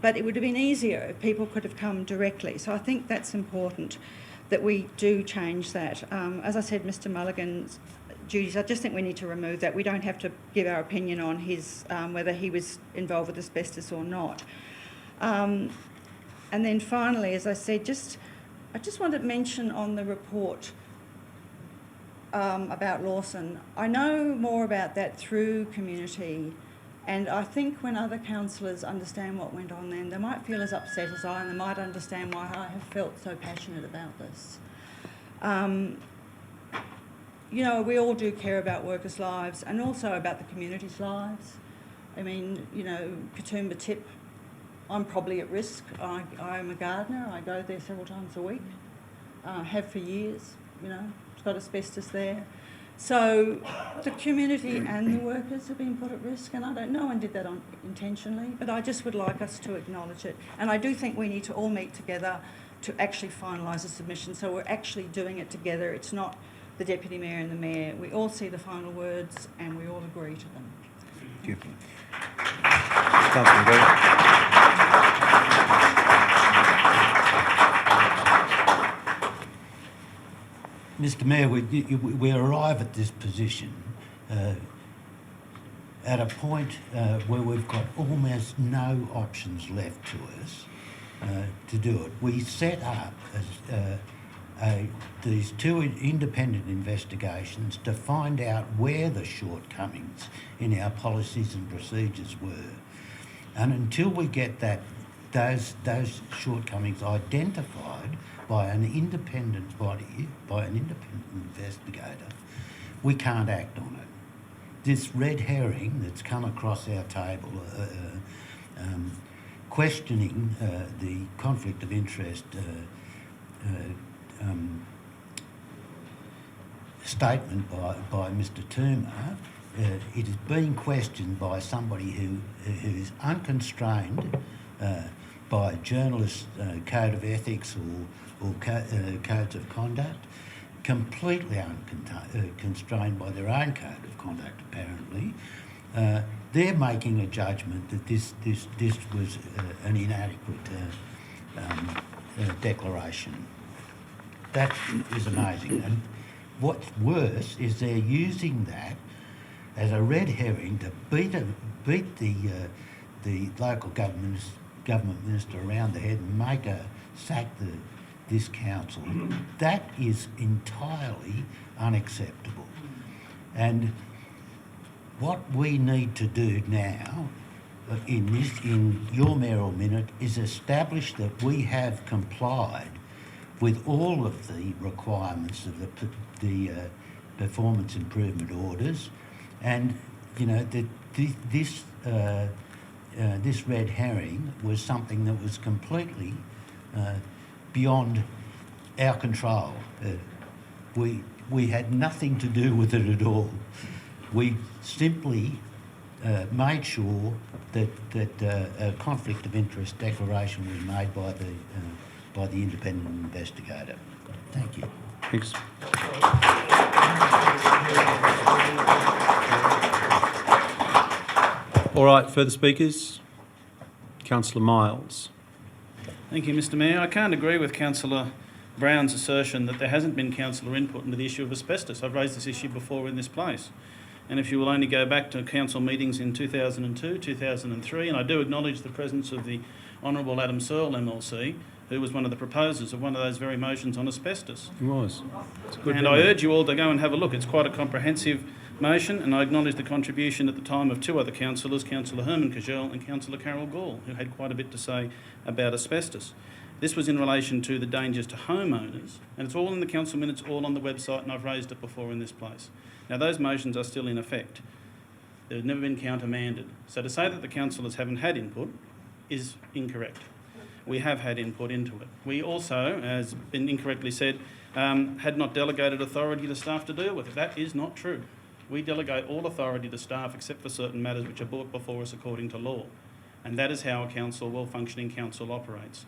But it would have been easier if people could have come directly. So I think that's important that we do change that. As I said, Mr Mulligan's duties, I just think we need to remove that. We don't have to give our opinion on his whether he was involved with asbestos or not. And then finally, as I said, I just want to mention on the report about Lawson. I know more about that through community, and I think when other councillors understand what went on then, they might feel as upset as I, and they might understand why I have felt so passionate about this. You know, we all do care about workers' lives, and also about the community's lives. I mean, you know, Katoomba Tip, I'm probably at risk. I am a gardener. I go there several times a week. Have for years, you know. It's got asbestos there. So the community and the workers have been put at risk, and I don't know one did that intentionally, but I just would like us to acknowledge it. And I do think we need to all meet together to actually finalise the submission, so we're actually doing it together. It's not the Deputy Mayor and the Mayor. We all see the final words and we all agree to them. Thank you. Councillor Green. Mr Mayor, we arrive at this position at a point where we've got almost no options left to us to do it. We set up these two independent investigations to find out where the shortcomings in our policies and procedures were. And until we get those shortcomings identified by an independent body, by an independent investigator, we can't act on it. This red herring that's come across our table, questioning the conflict of interest statement by Mr Toomer, it is being questioned by somebody who's unconstrained by journalists' code of ethics or codes of conduct, completely unconstrained by their own code of conduct, apparently. They're making a judgment that this was an inadequate declaration. That is amazing. And what's worse is they're using that as a red herring to beat the local government minister around the head and make her sack this council. That is entirely unacceptable. And what we need to do now in your mayoral minute is establish that we have complied with all of the requirements of the performance improvement orders, and you know that this red herring was something that was completely beyond our control. We had nothing to do with it at all. We simply made sure that a conflict of interest declaration was made by the independent investigator. Thank you. Thanks. All right, further speakers? Councillor Miles. Thank you, Mr Mayor. I can't agree with Councillor Brown's assertion that there hasn't been councillor input into the issue of asbestos. I've raised this issue before in this place. And if you will only go back to council meetings in 2002, 2003, and I do acknowledge the presence of the Honourable Adam Searle MLC, who was one of the proposers of one of those very motions on asbestos. He was. It's a good And I urge you all to go and have a look. It's quite a comprehensive motion, and I acknowledge the contribution at the time of two other councillors, Councillor Herman Cajell and Councillor Carol Gall, who had quite a bit to say about asbestos. This was in relation to the dangers to homeowners, and it's all in the council minutes, all on the website, and I've raised it before in this place. Now, those motions are still in effect. They've never been countermanded. So to say that the councillors haven't had input is incorrect. We have had input into it. We also, as been incorrectly said, had not delegated authority to staff to deal with it. That is not true. We delegate all authority to staff except for certain matters which are brought before us according to law. And that is how a council, well-functioning council, operates.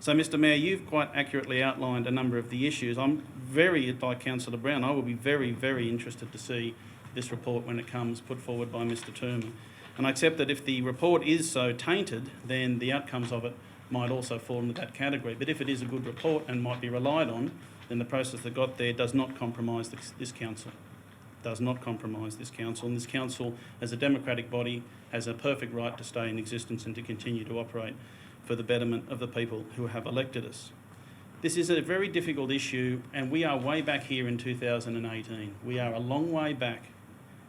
So, Mr Mayor, you've quite accurately outlined a number of the issues. I'm very, like Councillor Brown, I will be very, very interested to see this report when it comes put forward by Mr Toomer. And I accept that if the report is so tainted, then the outcomes of it might also fall into that category. But if it is a good report and might be relied on, then the process that got there does not compromise this council. Does not compromise this council. And this council, as a democratic body, has a perfect right to stay in existence and to continue to operate for the betterment of the people who have elected us. This is a very difficult issue, and we are way back here in 2018. We are a long way back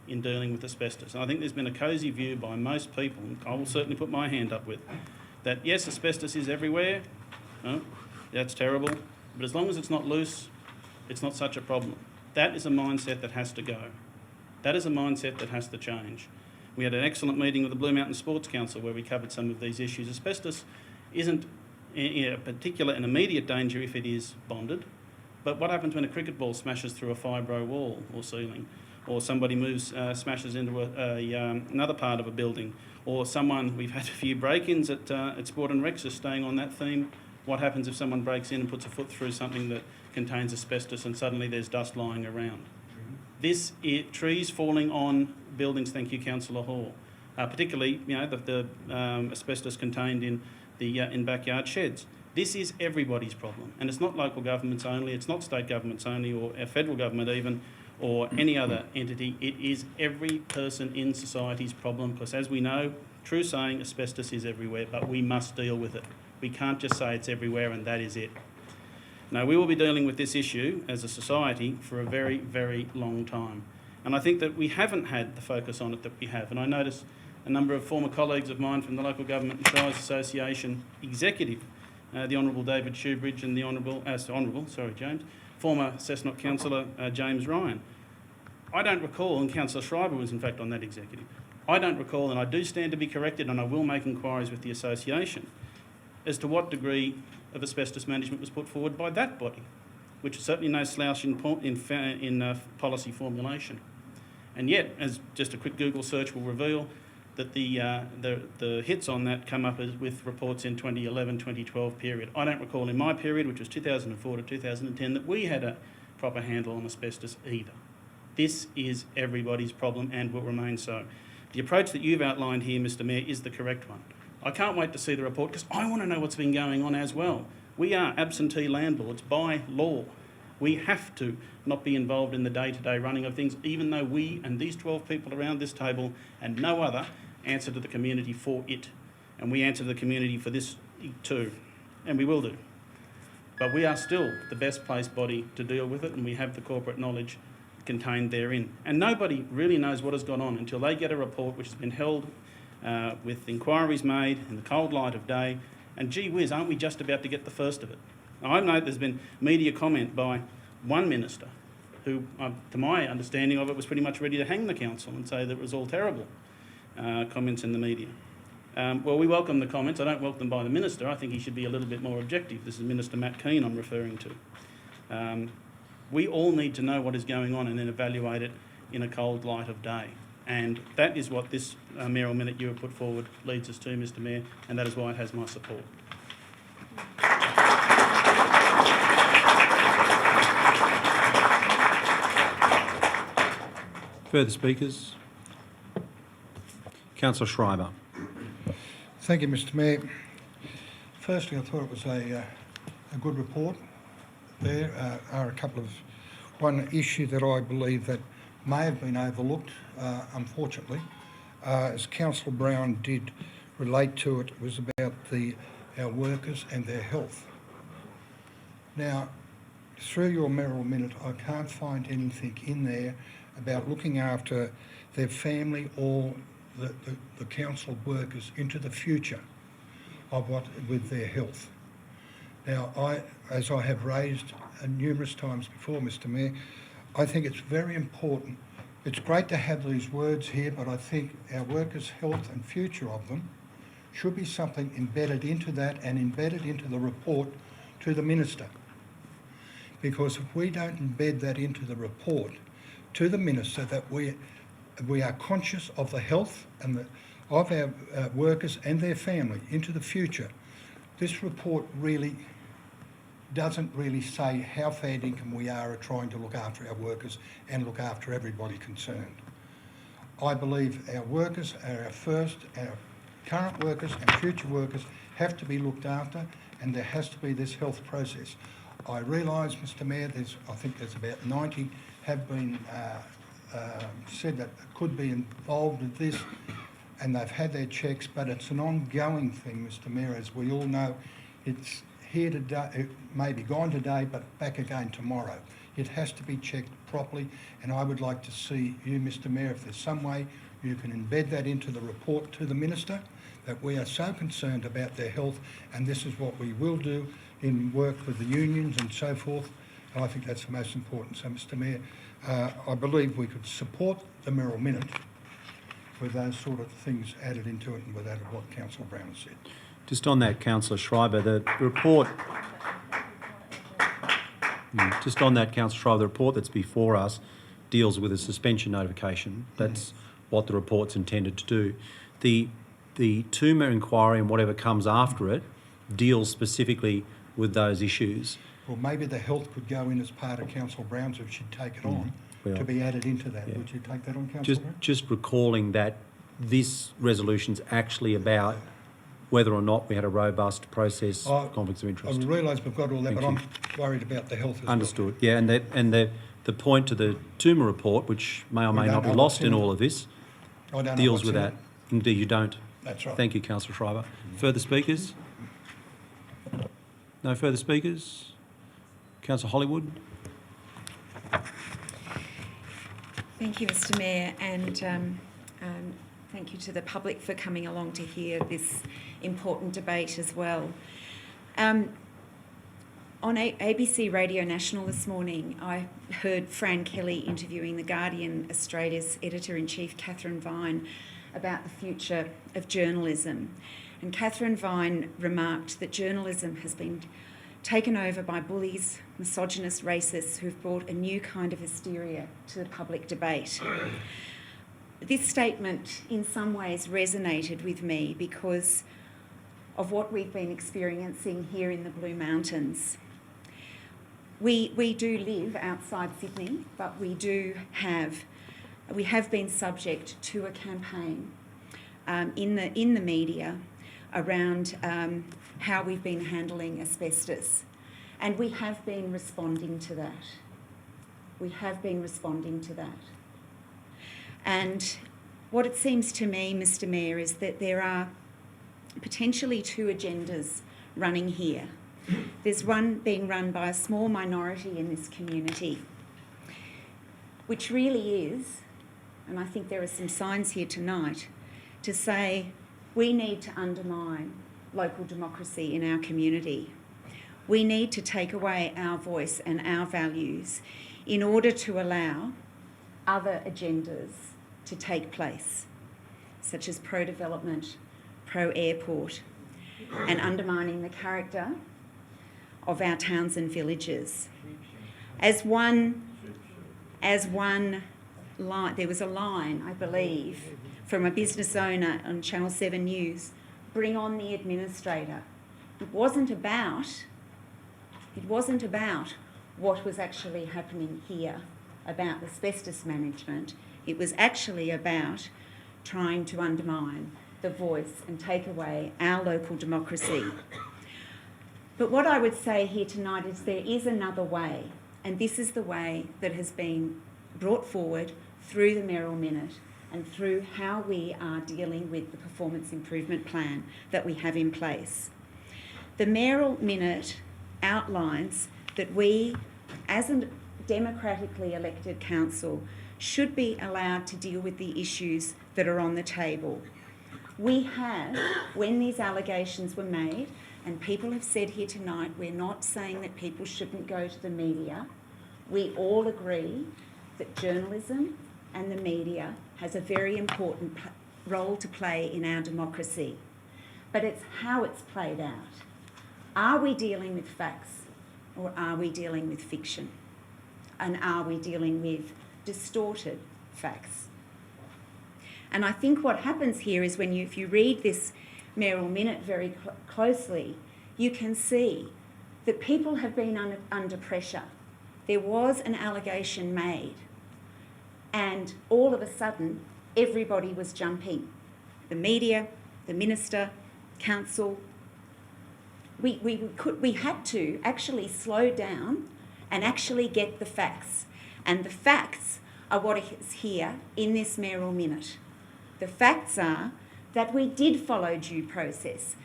in dealing with asbestos. And I think there's been a cosy view by most people, and I will certainly put my hand up with, that yes, asbestos is everywhere. No, that's terrible. But as long as it's not loose, it's not such a problem. That is a mindset that has to go. That is a mindset that has to change. We had an excellent meeting with the Blue Mountain Sports Council where we covered some of these issues. Asbestos isn't a particular and immediate danger if it is bonded, but But what happens when a cricket ball smashes through a fibro wall or ceiling, or somebody smashes into another part of a building, or we've had a few break-ins at Sport and Rex, just staying on that theme. What happens if someone breaks in and puts a foot through something that contains asbestos and suddenly there's dust lying around? Trees falling on buildings, thank you, Councillor Hall. Particularly, the asbestos contained in backyard sheds. This is everybody's problem, and it's not local governments only, it's not state governments only, or federal government even, or any other entity. It is every person in society's problem, because as we know, true saying, asbestos is everywhere, but we must deal with it. We can't just say it's everywhere and that is it. No, we will be dealing with this issue as a society for a very, very long time. And I think that we haven't had the focus on it that we have. And I notice a number of former colleagues of mine from the Local Government and Shires Association executive, the Honourable David Shoebridge and the former Cessnock Councillor James Ryan. I don't recall, and Councillor Schreiber was in fact on that executive, I don't recall, and I do stand to be corrected, and I will make inquiries with the association as to what degree of asbestos management was put forward by that body, which is certainly no slouch in policy formulation. And yet, as just a quick Google search will reveal, that the hits on that come up with reports in 2011, 2012 period. I don't recall in my period, which was 2004 to 2010, that we had a proper handle on asbestos either. This is everybody's problem and will remain so. The approach that you've outlined here, Mr Mayor, is the correct one. I can't wait to see the report because I want to know what's been going on as well. We are absentee landlords by law. We have to not be involved in the day-to-day running of things, even though we and these 12 people around this table and no other answer to the community for it. And we answer to the community for this too, and we will do. But we are still the best placed body to deal with it, and we have the corporate knowledge contained therein. And nobody really knows what has gone on until they get a report which has been held with inquiries made in the cold light of day. And gee whiz, aren't we just about to get the first of it? Now, I know there's been media comment by one minister who, to my understanding of it, was pretty much ready to hang the council and say that it was all terrible. Comments in the media. Well, we welcome the comments. I don't welcome them by the minister. I think he should be a little bit more objective. This is Minister Matt Keane I'm referring to. We all need to know what is going on and then evaluate it in a cold light of day. And that is what this mayoral minute you have put forward leads us to, Mr Mayor, and that is why it has my support. Further speakers? Councillor Schreiber. Thank you, Mr Mayor. Firstly, I thought it was a good report. There are a couple of... One issue that I believe that may have been overlooked, unfortunately, as Councillor Brown did relate to it, was about our workers and their health. Now, through your mayoral minute, I can't find anything in there about looking after their family or the council workers into the future of with their health. Now, as I have raised numerous times before, Mr Mayor, I think it's very important. It's great to have these words here, but I think our workers' health and future of them should be something embedded into that and embedded into the report to the Minister. Because if we don't embed that into the report to the Minister, that we are conscious of the health and of our workers and their family into the future, this report really doesn't really say how fair income we are at trying to look after our workers and look after everybody concerned. I believe our workers are our current workers and future workers have to be looked after, and there has to be this health process. I realise, Mr Mayor, I think there's about 90 have been said that could be involved in this, and they've had their checks, but it's an ongoing thing, Mr Mayor, as we all know. It's here today, it may be gone today, but back again tomorrow. It has to be checked properly, and I would like to see you, Mr Mayor, if there's some way you can embed that into the report to the Minister, that we are so concerned about their health, and this is what we will do in work with the unions and so forth. And I think that's the most important. So, Mr Mayor, I believe we could support the mayoral minute with those sort of things added into it and with that of what Councillor Brown said. Just on that, Councillor Schreiber, the report... Just on that, Councillor Shriver, the report that's before us deals with a suspension notification. That's what the report's intended to do. The Toomer inquiry and whatever comes after it deals specifically with those issues. Well, maybe the health could go in as part of Councillor Brown's if she'd take it on, Well, to be added into that. yeah. Would you take that on, Councillor Brown? Just recalling that this resolution's actually about whether or not we had a robust process of conflicts of I interest. realise we've got all that, Thank but you. I'm worried about the health as well. Understood. Yeah, and the point to the Toomer report, which may or We may don't not be know lost what's in in all it. of this, I don't know deals what's with in that. it. Indeed, you don't. That's right. Thank you, Councillor Shriver. Further speakers? No further speakers? Councillor Hollywood? Thank you, Mr Mayor, and thank you to the public for coming along to hear this important debate as well. On ABC Radio National this morning, I heard Fran Kelly interviewing The Guardian Australia's Editor-in-Chief, Catherine Vine, about the future of journalism. And Catherine Vine remarked that journalism has been taken over by bullies, misogynist racists who've brought a new kind of hysteria to the public debate. This statement in some ways resonated with me because of what we've been experiencing here in the Blue Mountains. We do live outside Sydney, but we have been subject to a campaign in the media around how we've been handling asbestos. And we have been responding to that. And what it seems to me, Mr Mayor, is that there are potentially two agendas running here. There's one being run by a small minority in this community, which really is, and I think there are some signs here tonight, to say we need to undermine local democracy in our community. We need to take away our voice and our values in order to allow other agendas to take place, such as pro-development, pro-airport, and undermining the character of our towns and villages. As one line, there was a line, I believe, from a business owner on Channel 7 News, bring on the administrator. It wasn't about what was actually happening here about asbestos management. It was actually about trying to undermine the voice and take away our local democracy. But what I would say here tonight is there is another way, and this is the way that has been brought forward through the Mayoral Minute and through how we are dealing with the performance improvement plan that we have in place. The Mayoral Minute outlines that we, as a democratically elected council, should be allowed to deal with the issues that are on the table. We have, when these allegations were made, and people have said here tonight, we're not saying that people shouldn't go to the media. We all agree that journalism and the media has a very important role to play in our democracy. But it's how it's played out. Are we dealing with facts or are we dealing with fiction? And are we dealing with distorted facts? And I think what happens here is if you read this Mayoral Minute very closely, you can see that people have been under pressure. There was an allegation made, and all of a sudden, everybody was jumping. The media, the minister, council. We had to actually slow down and actually get the facts. And the facts are what is here in this Mayoral Minute. The facts are that we did follow due process.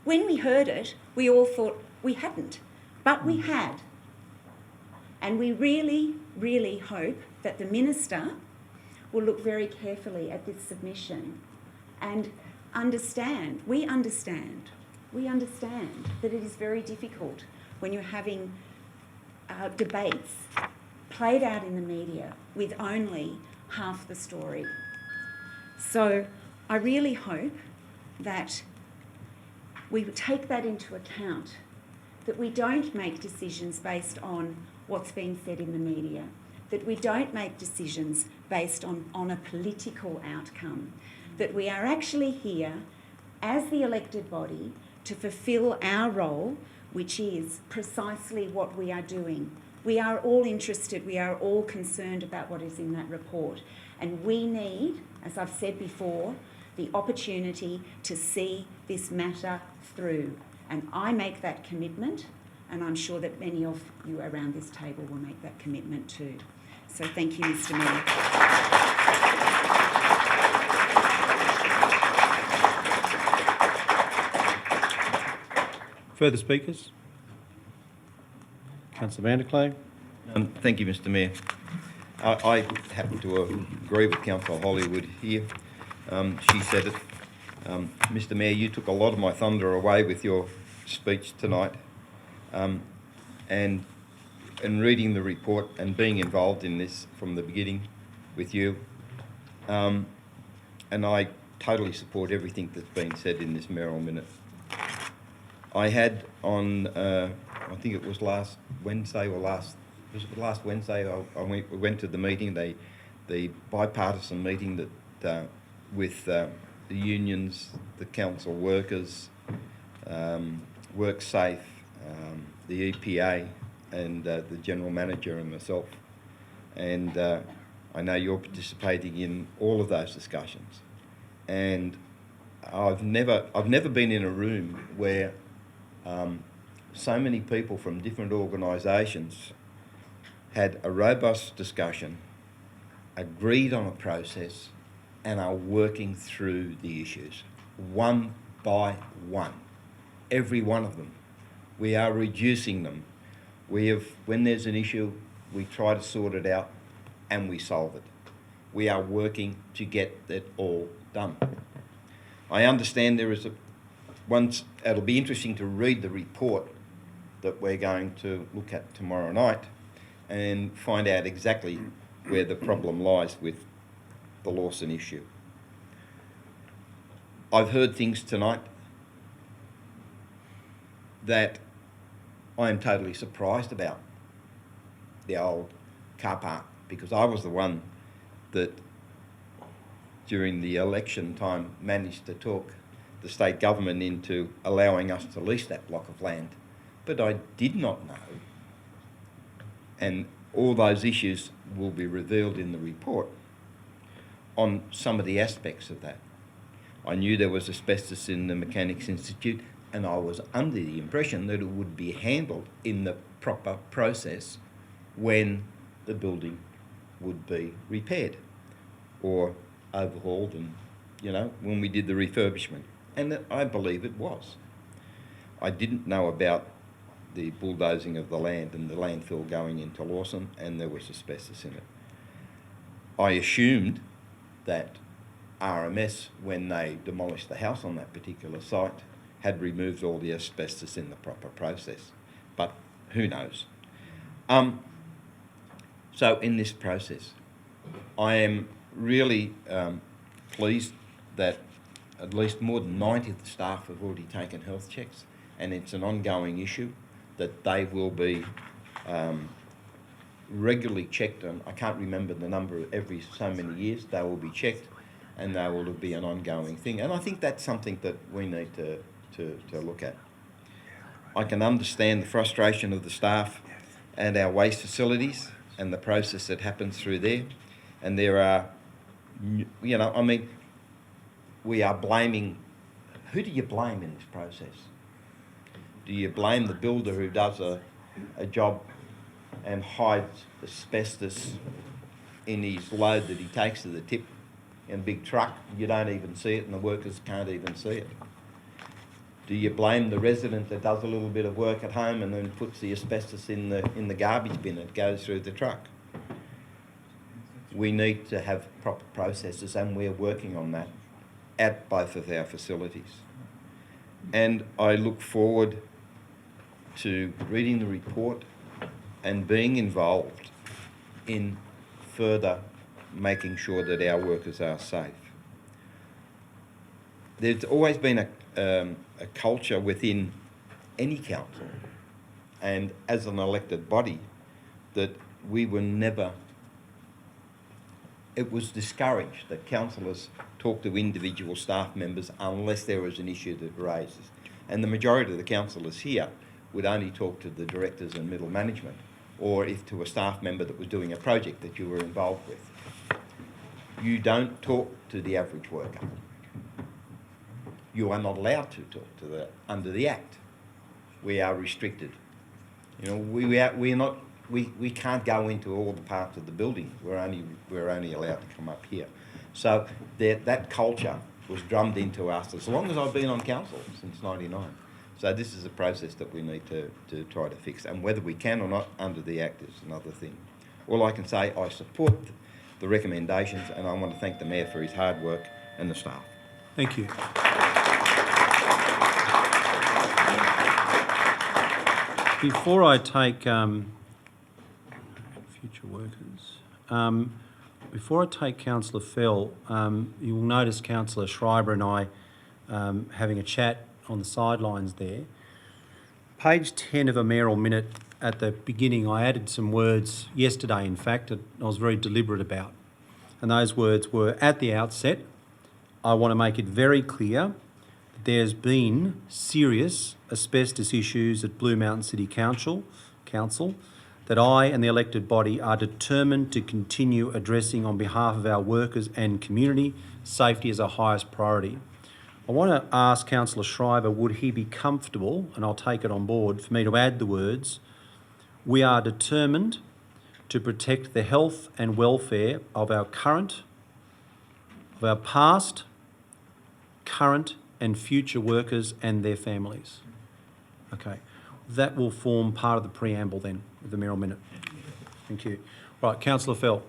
When we heard it, we all thought we hadn't, but we had. And we really, really hope that the Minister will look very carefully at this submission and understand that it is very difficult when you're having debates played out in the media with only half the story. So I really hope that we take that into account, that we don't make decisions based on what's been said in the media, that we don't make decisions based on a political outcome, that we are actually here as the elected body to fulfil our role, which is precisely what we are doing. We are all interested, we are all concerned about what is in that report, and we need, as I've said before, the opportunity to see this matter through. And I make that commitment, and I'm sure that many of you around this table will make that commitment too. So thank you, Mr. Mayor. Further speakers? Councillor Vanderklee. Thank you, Mr. Mayor. I happen to agree with Councillor Hollywood here. She said it. Mr. Mayor, you took a lot of my thunder away with your speech tonight. And reading the report and being involved in this from the beginning with you. And I totally support everything that's been said in this mayoral minute. I had on, I think it was last Wednesday or last Wednesday, we went to the meeting, the bipartisan meeting that with the unions, the council workers, WorkSafe, the EPA, and the general manager and myself. And I know you're participating in all of those discussions. And I've never been in a room where so many people from different organisations had a robust discussion, agreed on a process, and are working through the issues, one by one. Every one of them. We are reducing them. When there's an issue, we try to sort it out and we solve it. We are working to get it all done. I understand it'll be interesting to read the report that we're going to look at tomorrow night and find out exactly where the problem lies with the Lawson issue. I've heard things tonight that I am totally surprised about. The old car park, because I was the one that during the election time managed to talk the state government into allowing us to lease that block of land. But I did not know, and all those issues will be revealed in the report, on some of the aspects of that. I knew there was asbestos in the Mechanics Institute, and I was under the impression that it would be handled in the proper process when the building would be repaired or overhauled, and, you know, when we did the refurbishment. And I believe it was. I didn't know about the bulldozing of the land and the landfill going into Lawson, and there was asbestos in it. I assumed that RMS, when they demolished the house on that particular site, had removed all the asbestos in the proper process, but who knows? So in this process, I am really pleased that at least more than 90 of the staff have already taken health checks, and it's an ongoing issue that they will be regularly checked on. I can't remember the number, every so many years they will be checked, and they will be an ongoing thing. And I think that's something that we need to look at. I can understand the frustration of the staff and our waste facilities and the process that happens through there. And there are, you know, I mean, we are blaming, who do you blame in this process? Do you blame the builder who does a job and hides asbestos in his load that he takes to the tip in a big truck? You don't even see it, and the workers can't even see it. Do you blame the resident that does a little bit of work at home and then puts the asbestos in the garbage bin that goes through the truck? We need to have proper processes, and we're working on that at both of our facilities. And I look forward to reading the report and being involved in further making sure that our workers are safe. There's always been a culture within any council, and as an elected body, that we were never... It was discouraged that councillors talk to individual staff members unless there was an issue that raises. And the majority of the councillors here would only talk to the directors and middle management, or if to a staff member that was doing a project that you were involved with. You don't talk to the average worker. You are not allowed to talk to the under the Act. We are restricted. You know, we can't go into all the parts of the building. We're only allowed to come up here. So that culture was drummed into us as long as I've been on council, since '99. So this is a process that we need to try to fix, and whether we can or not under the Act is another thing. All I can say, I support the recommendations, and I want to thank the Mayor for his hard work and the staff. Thank you. Before I take future workers, before I take Councillor Fell, you will notice Councillor Schreiber and I having a chat on the sidelines there. Page 10 of a mayoral minute, at the beginning, I added some words yesterday, in fact, that I was very deliberate about. And those words were, at the outset, I want to make it very clear that there's been serious asbestos issues at Blue Mountain City Council that I and the elected body are determined to continue addressing on behalf of our workers and community. Safety is our highest priority. I want to ask Councillor Schreiber, would he be comfortable, and I'll take it on board, for me to add the words, we are determined to protect the health and welfare of our past, current and future workers and their families. Okay, that will form part of the preamble then of the mayoral minute. Thank you. Right, Councillor Fell.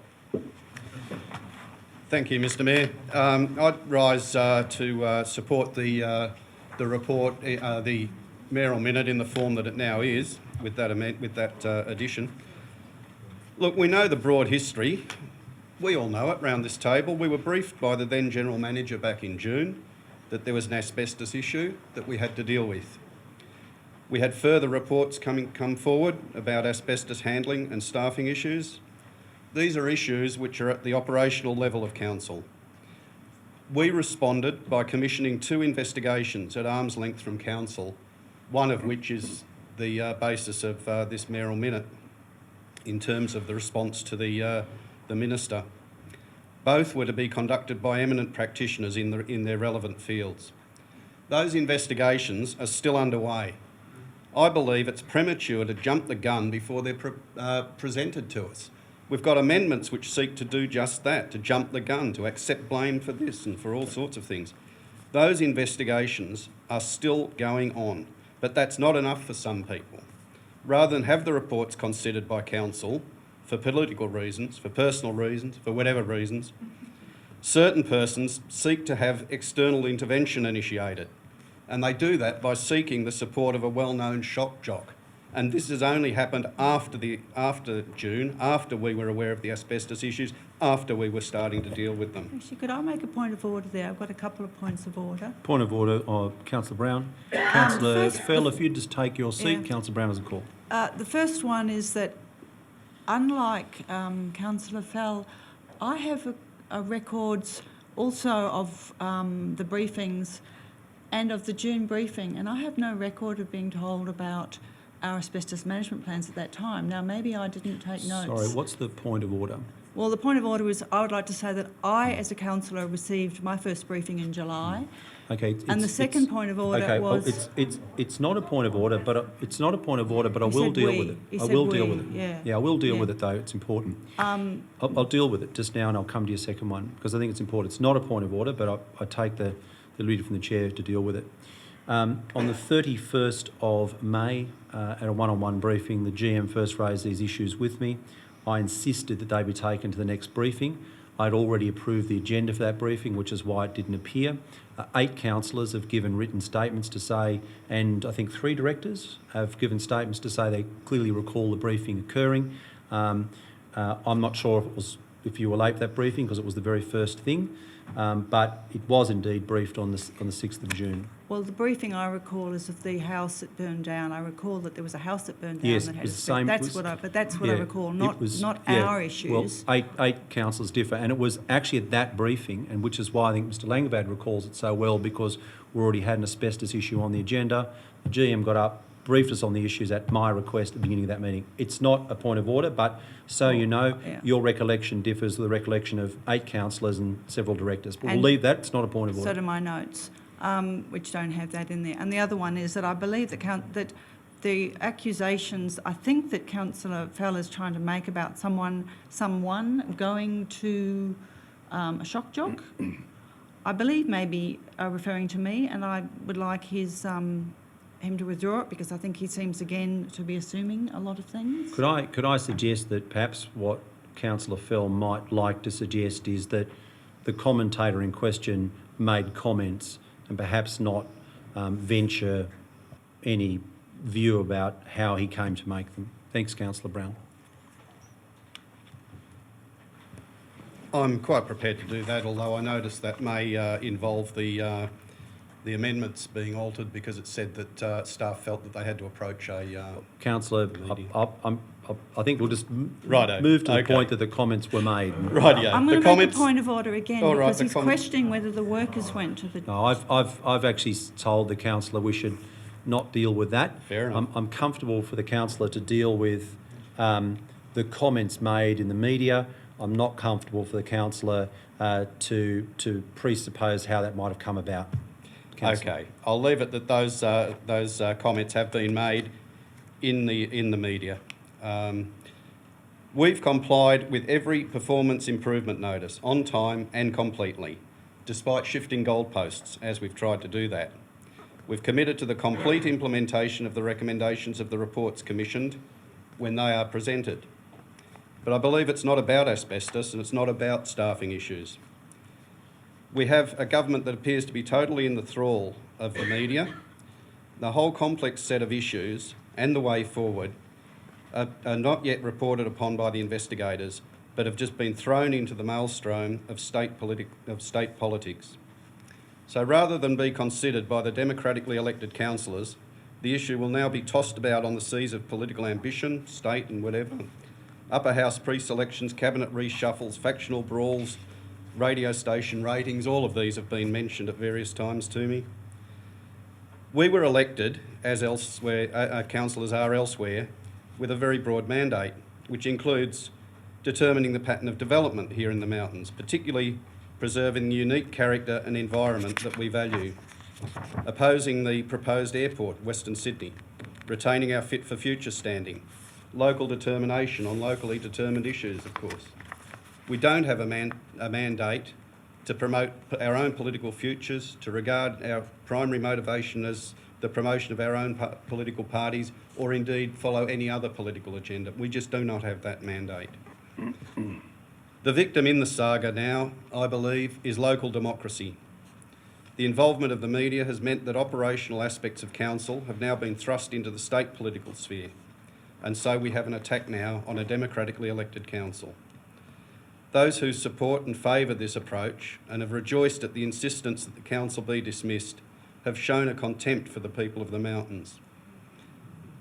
Thank you, Mr. Mayor. I'd rise to support the report, the mayoral minute in the form that it now is, with that addition. Look, we know the broad history. We all know it round this table. We were briefed by the then General Manager back in June that there was an asbestos issue that we had to deal with. We had further reports come forward about asbestos handling and staffing issues. These are issues which are at the operational level of council. We responded by commissioning 2 investigations at arm's length from council, one of which is the basis of this mayoral minute in terms of the response to the minister. Both were to be conducted by eminent practitioners in their relevant fields. Those investigations are still underway. I believe it's premature to jump the gun before they're presented to us. We've got amendments which seek to do just that, to jump the gun, to accept blame for this and for all sorts of things. Those investigations are still going on, but that's not enough for some people. Rather than have the reports considered by council for political reasons, for personal reasons, for whatever reasons, certain persons seek to have external intervention initiated, and they do that by seeking the support of a well-known shock jock. And this has only happened after June, after we were aware of the asbestos issues, after we were starting to deal with them. Actually, could I make a point of order there? I've got a couple of points of order. Point of order, Councillor Brown. Councillor Fell, if you'd just take your seat, Yeah. Councillor Brown has a call. The first one is that, unlike Councillor Fell, I have records also of the briefings and of the June briefing, and I have no record of being told about our asbestos management plans at that time. Now, maybe I didn't take notes. Sorry, what's the point of order? Well, the point of order is I would like to say that I, as a councillor, received my first briefing in July. Okay. And the second point of order okay, was... well, it's not a point of order, but it's not a point of order, but I You will said deal we. with it. You I said will we, deal with it. yeah. I will deal Yeah. with it though. It's important. I'll deal with it just now, and I'll come to your second one because I think it's important. It's not a point of order, but I take the lead from the chair to deal with it. On the 31st of May, at a one-on-one briefing, the GM first raised these issues with me. I insisted that they be taken to the next briefing. I'd already approved the agenda for that briefing, which is why it didn't appear. 8 councillors have given written statements to say, and I think 3 directors have given statements to say they clearly recall the briefing occurring. I'm not sure if it was if you were late for that briefing, because it was the very first thing, but it was indeed briefed on the 6th of June. Well, the briefing I recall is of the house that burned down. I recall that there was a house that burned down Yes, that it had was a the same- that's it was- what I Yeah, recall, it not was- not yeah, our issues. Well, eight councillors differ, and it was actually at that briefing, and which is why I think Mr Langabad recalls it so well, because we already had an asbestos issue on the agenda. The GM got up, briefed us on the issues at my request at the beginning of that meeting. It's not a point of order, but so you know, yeah. your recollection differs with the recollection of 8 councillors and several directors. But And we'll leave that, it's not a point of order. So do my notes, which don't have that in there. And the other one is that I believe that the accusations, I think that Councillor Fell is trying to make about someone going to a shock jock, I believe maybe referring to me, and I would like him to withdraw it, because I think he seems again to be assuming a lot of things. Could I suggest that perhaps what Councillor Fell might like to suggest is that the commentator in question made comments and perhaps not venture any view about how he came to make them. Thanks, Councillor Brown. I'm quite prepared to do that, although I notice that may involve the amendments being altered, because it said that staff felt that they had to approach a... Councillor, I think we'll just Righto, move to the okay. point that the comments were made. Right, yeah. I'm going to make a point of order again, All right, because the he's questioning whether the workers went to the... No, I've actually told the councillor we should not deal with that. Fair enough. I'm comfortable for the councillor to deal with the comments made in the media. I'm not comfortable for the councillor to presuppose how that might have come about. Councillor. Okay, I'll leave it that those comments have been made in the media. We've complied with every performance improvement notice on time and completely, despite shifting goalposts as we've tried to do that. We've committed to the complete implementation of the recommendations of the reports commissioned when they are presented. But I believe it's not about asbestos and it's not about staffing issues. We have a government that appears to be totally in the thrall of the media. The whole complex set of issues and the way forward are not yet reported upon by the investigators, but have just been thrown into the maelstrom of state politics. So rather than be considered by the democratically elected councillors, the issue will now be tossed about on the seas of political ambition, state and whatever. Upper house pre-selections, cabinet reshuffles, factional brawls, radio station ratings, all of these have been mentioned at various times to me. We were elected, as elsewhere, councillors are elsewhere, with a very broad mandate, which includes determining the pattern of development here in the mountains, particularly preserving the unique character and environment that we value, opposing the proposed airport, Western Sydney, retaining our fit for future standing, local determination on locally determined issues, of course. We don't have a mandate to promote our own political futures, to regard our primary motivation as the promotion of our own political parties, or indeed follow any other political agenda. We just do not have that mandate. The victim in the saga now, I believe, is local democracy. The involvement of the media has meant that operational aspects of council have now been thrust into the state political sphere, and so we have an attack now on a democratically elected council. Those who support and favour this approach and have rejoiced at the insistence that the council be dismissed have shown a contempt for the people of the mountains.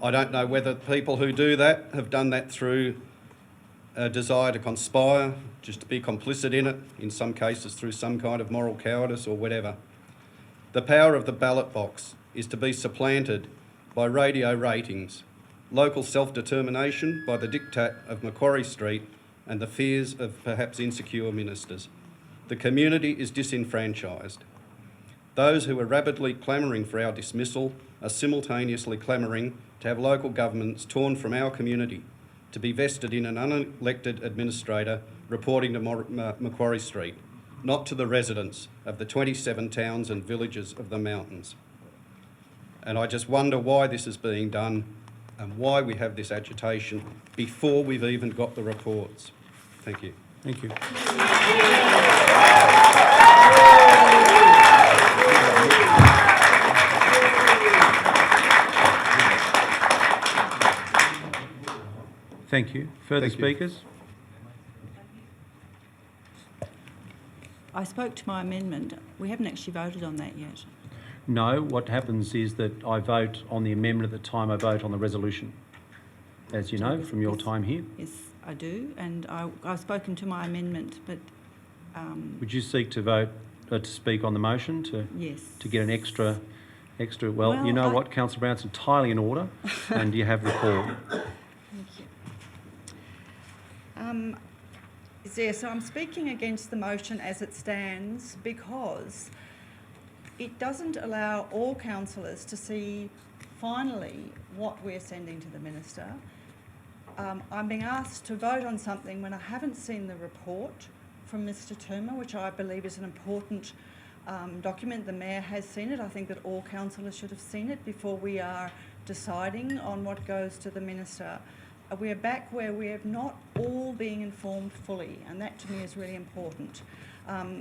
I don't know whether people who do that have done that through a desire to conspire, just to be complicit in it, in some cases through some kind of moral cowardice or whatever. The power of the ballot box is to be supplanted by radio ratings, local self-determination by the diktat of Macquarie Street and the fears of perhaps insecure ministers. The community is disenfranchised. Those who are rapidly clamouring for our dismissal are simultaneously clamouring to have local governments torn from our community, to be vested in an unelected administrator reporting to Macquarie Street, not to the residents of the 27 towns and villages of the mountains. And I just wonder why this is being done and why we have this agitation before we've even got the reports. Thank you. Thank you. Thank you. Further Thank you. speakers? I spoke to my amendment. We haven't actually voted on that yet. No, what happens is that I vote on the amendment at the time I vote on the resolution, as you know from your time here. Yes, I do, and I've spoken to my amendment, but Would you seek to vote, to speak on the motion yes. to get an extra, well, you know what, Councillor Brown, it's entirely in order and you have the call. Thank you. So I'm speaking against the motion as it stands because it doesn't allow all councillors to see finally what we're sending to the Minister. I'm being asked to vote on something when I haven't seen the report from Mr Toomer, which I believe is an important document. The Mayor has seen it. I think that all councillors should have seen it before we are deciding on what goes to the Minister. We're back where we have not all being informed fully, and that to me is really important.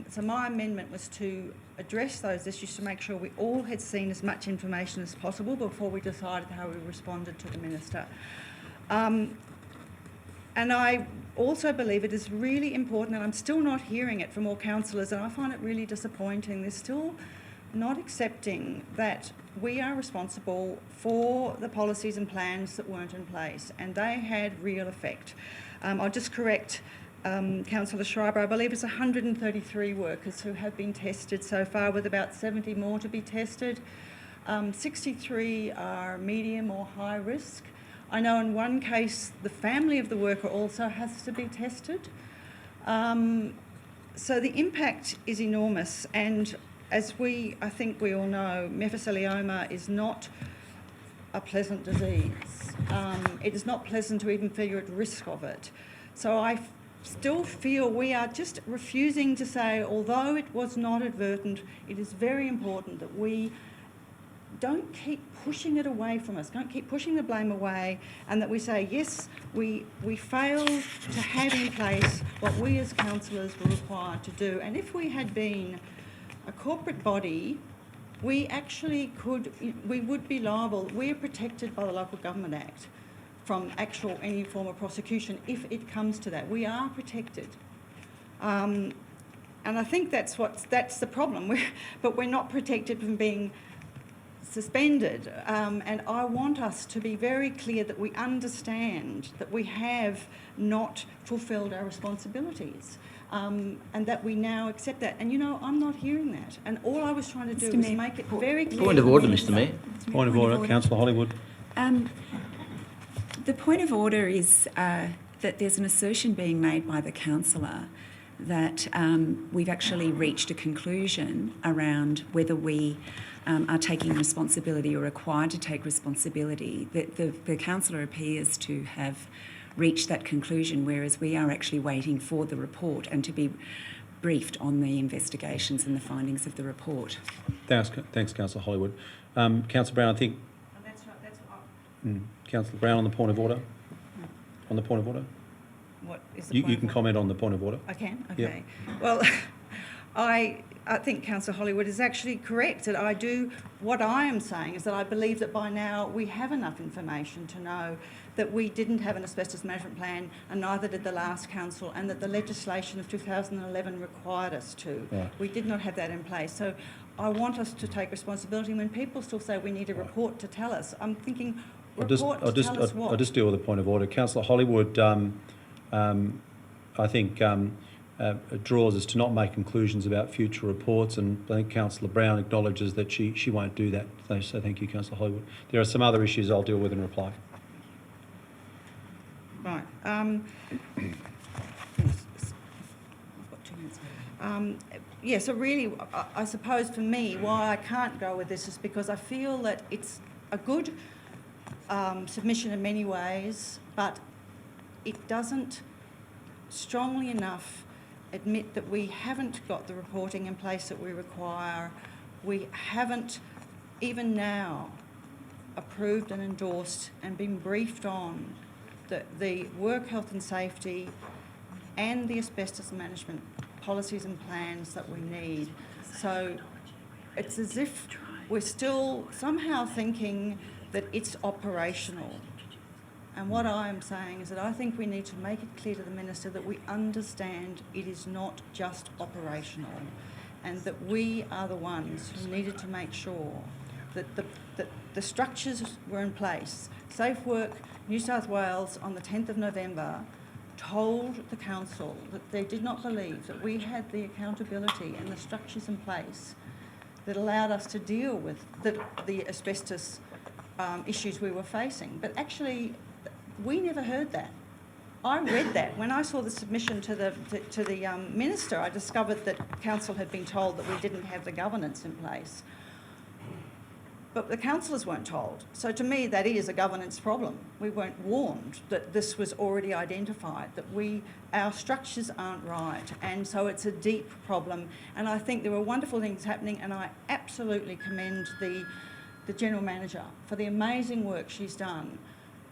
So my amendment was to address those issues to make sure we all had seen as much information as possible before we decided how we responded to the Minister. And I also believe it is really important, and I'm still not hearing it from all councillors, and I find it really disappointing. They're still not accepting that we are responsible for the policies and plans that weren't in place, and they had real effect. I'll just correct Councillor Schreiber. I believe it's 133 workers who have been tested so far, with about 70 more to be tested. 63 are medium or high risk. I know in one case the family of the worker also has to be tested. So the impact is enormous, and as I think we all know, mesothelioma is not a pleasant disease. It is not pleasant to even feel you're at risk of it. So I still feel we are just refusing to say, although it was not advertent, it is very important that we don't keep pushing it away from us, don't keep pushing the blame away, and that we say, yes, we failed to have in place what we as councillors were required to do. And if we had been a corporate body, we would be liable. We are protected by the Local Government Act from any form of prosecution if it comes to that. We are protected. And I think that's the problem. But we're not protected from being suspended, and I want us to be very clear that we understand that we have not fulfilled our responsibilities, and that we now accept that. And I'm not hearing that, and all I was trying to do was make it very clear. Point of order, Mr Mayor. Point of order, Councillor Hollywood. The point of order is that there's an assertion being made by the councillor that we've actually reached a conclusion around whether we are taking responsibility or required to take responsibility. The councillor appears to have reached that conclusion, whereas we are actually waiting for the report and to be briefed on the investigations and the findings of the report. Thanks, Councillor Hollywood. Councillor Brown, I think... That's right, that's what Councillor Brown on the point of order. On the point of order. What is the point You can comment on the point of order. I can? Okay. Yep. Well, I think Councillor Hollywood is actually correct that what I am saying is that I believe that by now we have enough information to know that we didn't have an asbestos management plan, and neither did the last council, and that the legislation of 2011 required us to. Right. We did not have that in place. So I want us to take responsibility. When people still say we need a report to tell us, I'm thinking, I'll just deal with the point of order. Councillor Hollywood, I think draws us to not make conclusions about future reports, and I think Councillor Brown acknowledges that she won't do that. So thank you, Councillor Hollywood. There are some other issues I'll deal with in reply. Right. I've got 2 minutes. Yeah, so really, I suppose for me, why I can't go with this is because I feel that it's a good submission in many ways, but it doesn't strongly enough admit that we haven't got the reporting in place that we require. We haven't, even now, approved and endorsed and been briefed on the work health and safety and the asbestos management policies and plans that we need. So it's as if we're still somehow thinking that it's operational. And what I am saying is that I think we need to make it clear to the Minister that we understand it is not just operational, and that we are the ones who needed to make sure that the structures were in place. Safe Work New South Wales on the 10th of November told the council that they did not believe that we had the accountability and the structures in place that allowed us to deal with the asbestos issues we were facing. But actually, we never heard that. I read that. When I saw the submission to the Minister, I discovered that council had been told that we didn't have the governance in place. But the councillors weren't told. So to me, that is a governance problem. We weren't warned that this was already identified, that our structures aren't right. And so it's a deep problem. And I think there were wonderful things happening, and I absolutely commend the General Manager for the amazing work she's done.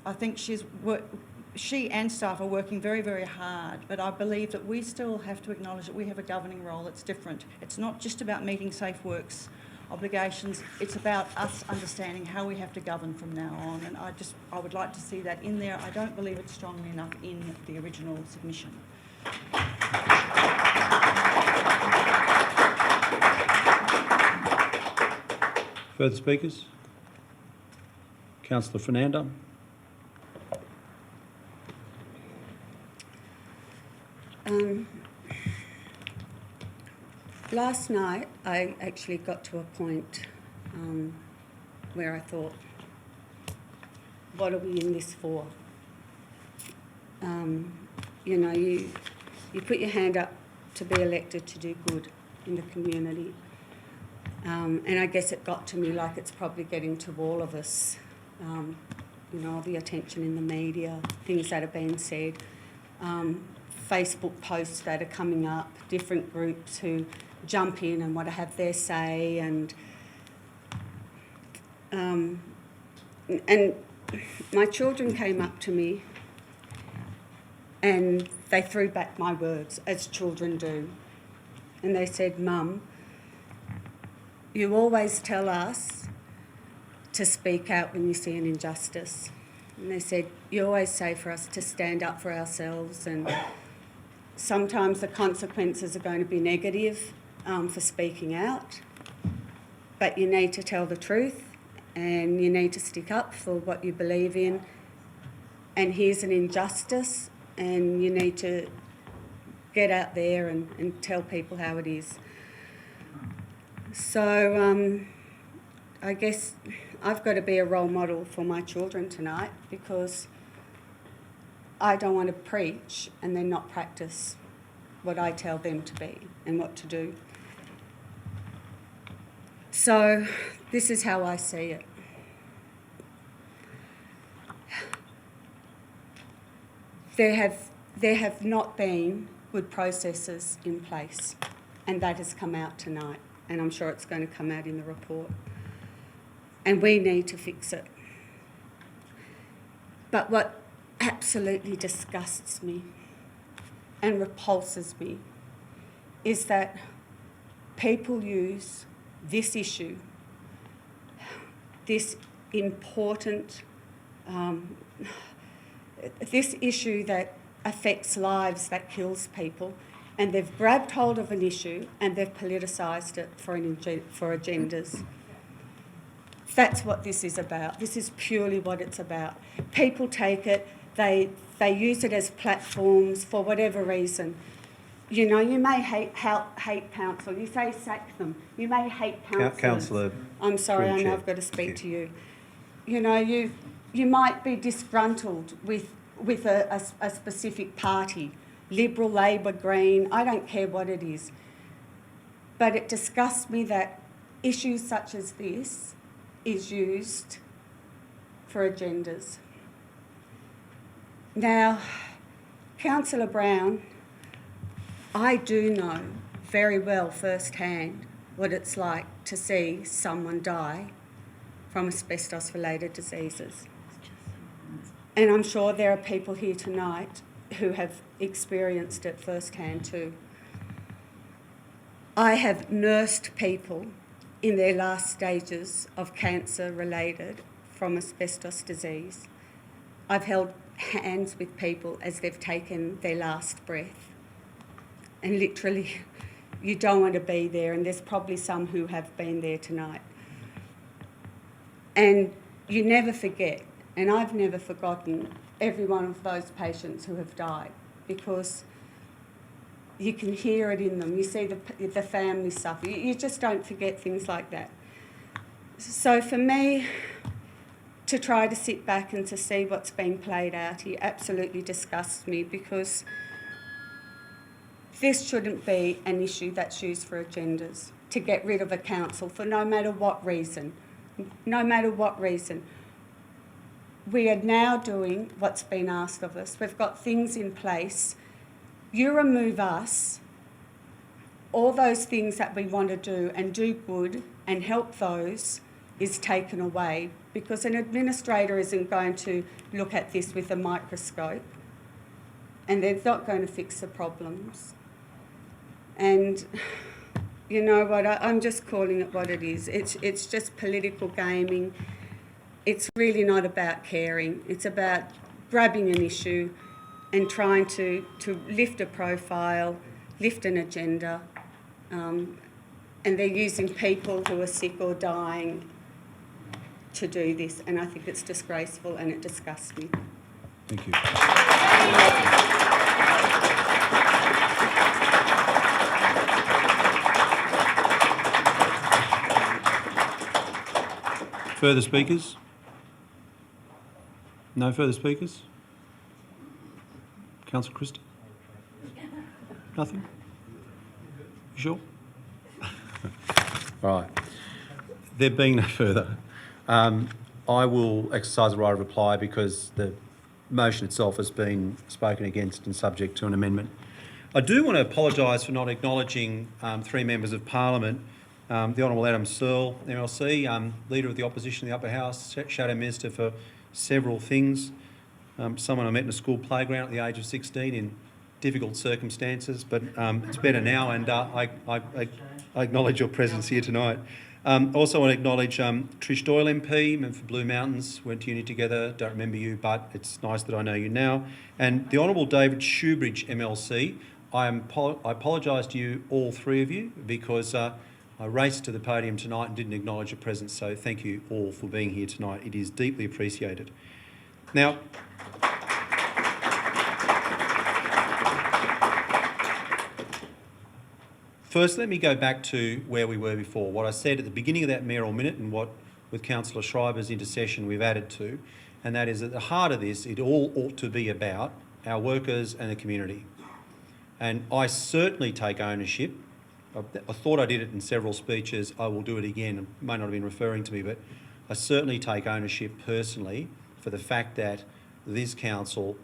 I think she and staff are working very, very hard, but I believe that we still have to acknowledge that we have a governing role that's different. It's not just about meeting Safe Work's obligations, it's about us understanding how we have to govern from now on, and I would like to see that in there. I don't believe it's strongly enough in the original submission. Further speakers? Councillor Fernando. Last night I actually got to a point where I thought, what are we in this for? You put your hand up to be elected to do good in the community. And I guess it got to me like it's probably getting to all of us. The attention in the media, things that are being said, Facebook posts that are coming up, different groups who jump in and want to have their say, and my children came up to me and they threw back my words, as children do, and they said, "Mum, you always tell us to speak out when you see an injustice." And they said, "You always say for us to stand up for ourselves, and sometimes the consequences are going to be negative for speaking out, but you need to tell the truth and you need to stick up for what you believe in, and here's an injustice and you need to get out there and tell people how it is." So I guess I've got to be a role model for my children tonight, because I don't want to preach and then not practice what I tell them to be and what to do. So this is how I see it. There have not been good processes in place, and that has come out tonight, and I'm sure it's going to come out in the report. And we need to fix it. But what absolutely disgusts me and repulses me is that people use this issue, this important, this issue that affects lives, that kills people, and they've grabbed hold of an issue and they've politicised it for agendas. That's what this is about. This is purely what it's about. People take it, they use it as platforms for whatever reason. You may hate council. You say sack them. You may hate councillors. Councillor. I'm sorry, I know I've got to speak to you. You might be disgruntled with a specific party, Liberal, Labor, Green, I don't care what it is. But it disgusts me that issues such as this is used for agendas. Now, Councillor Brown, I do know very well firsthand what it's like to see someone die from asbestos-related diseases. And I'm sure there are people here tonight who have experienced it firsthand too. I have nursed people in their last stages of cancer related from asbestos disease, I've held hands with people as they've taken their last breath. And literally, you don't want to be there, and there's probably some who have been there tonight. And you never forget, and I've never forgotten every one of those patients who have died, because you can hear it in them. You see the family suffer. You just don't forget things like that. So for me, to try to sit back and to see what's been played out here absolutely disgusts me, because this shouldn't be an issue that's used for agendas, to get rid of a council for no matter what reason. No matter what reason. We are now doing what's been asked of us. We've got things in place. You remove us, all those things that we want to do and do good and help those is taken away, because an administrator isn't going to look at this with a microscope, and they're not going to fix the problems. And you know what, I'm just calling it what it is. It's just political gaming. It's really not about caring. It's about grabbing an issue and trying to lift a profile, lift an agenda, and they're using people who are sick or dying to do this, and I think it's disgraceful and it disgusts me. Thank you. Further speakers? No further speakers? Councillor Christie? Nothing? You sure? All right. There being no further, I will exercise the right of reply because the motion itself has been spoken against and subject to an amendment. I do want to apologise for not acknowledging three members of Parliament. The Honourable Adam Searle, MLC, Leader of the Opposition in the Upper House, Shadow Minister for several things, someone I met in a school playground at the age of 16 in difficult circumstances, but it's better now, and I acknowledge your presence here tonight. Also want to acknowledge Trish Doyle MP, member for Blue Mountains, went to uni together, don't remember you, but it's nice that I know you now. And the Honourable David Shoebridge, MLC, I apologise to you, all three of you, because I raced to the podium tonight and didn't acknowledge your presence, so thank you all for being here tonight. It is deeply appreciated. Now, first let me go back to where we were before, what I said at the beginning of that mayoral minute and what, with Councillor Schreiber's intercession, we've added to, and that is at the heart of this, it all ought to be about our workers and the community. And I certainly take ownership. I thought I did it in several speeches. I will do it again. It may not have been referring to me, but I certainly take ownership personally for the fact that this council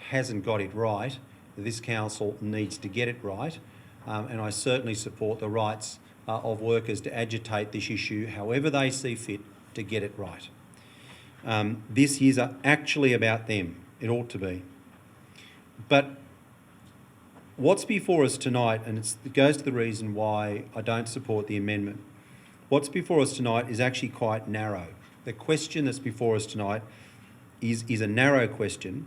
hasn't got it right. This council needs to get it right. And I certainly support the rights of workers to agitate this issue however they see fit to get it right. This is actually about them. It ought to be. But what's before us tonight, and it goes to the reason why I don't support the amendment, what's before us tonight is actually quite narrow. The question that's before us tonight is a narrow question,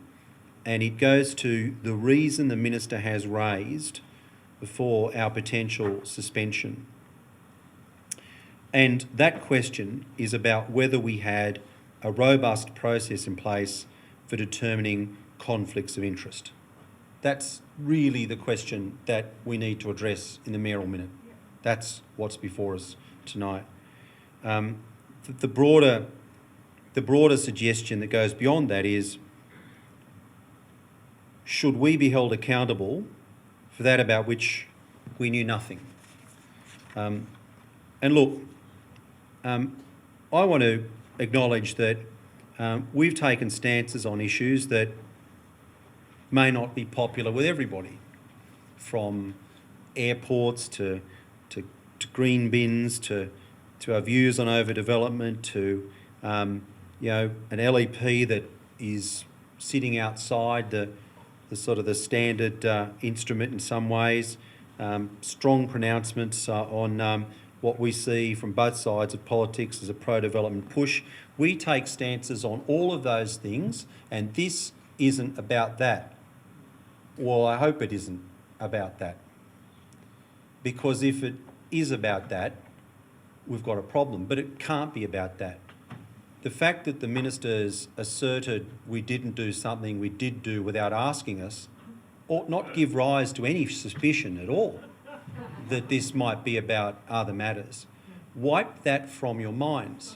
and it goes to the reason the Minister has raised for our potential suspension. And that question is about whether we had a robust process in place for determining conflicts of interest. That's really the question that we need to address in the mayoral minute. That's what's before us tonight. The broader suggestion that goes beyond that is, should we be held accountable for that about which we knew nothing? And look, I want to acknowledge that we've taken stances on issues that may not be popular with everybody, from airports to green bins to our views on overdevelopment to an LEP that is sitting outside the sort of the standard instrument in some ways, strong pronouncements on what we see from both sides of politics as a pro-development push. We take stances on all of those things, and this isn't about that. Well, I hope it isn't about that. Because if it is about that, we've got a problem. But it can't be about that. The fact that the ministers asserted we didn't do something we did do without asking us ought not give rise to any suspicion at all that this might be about other matters. Wipe that from your minds,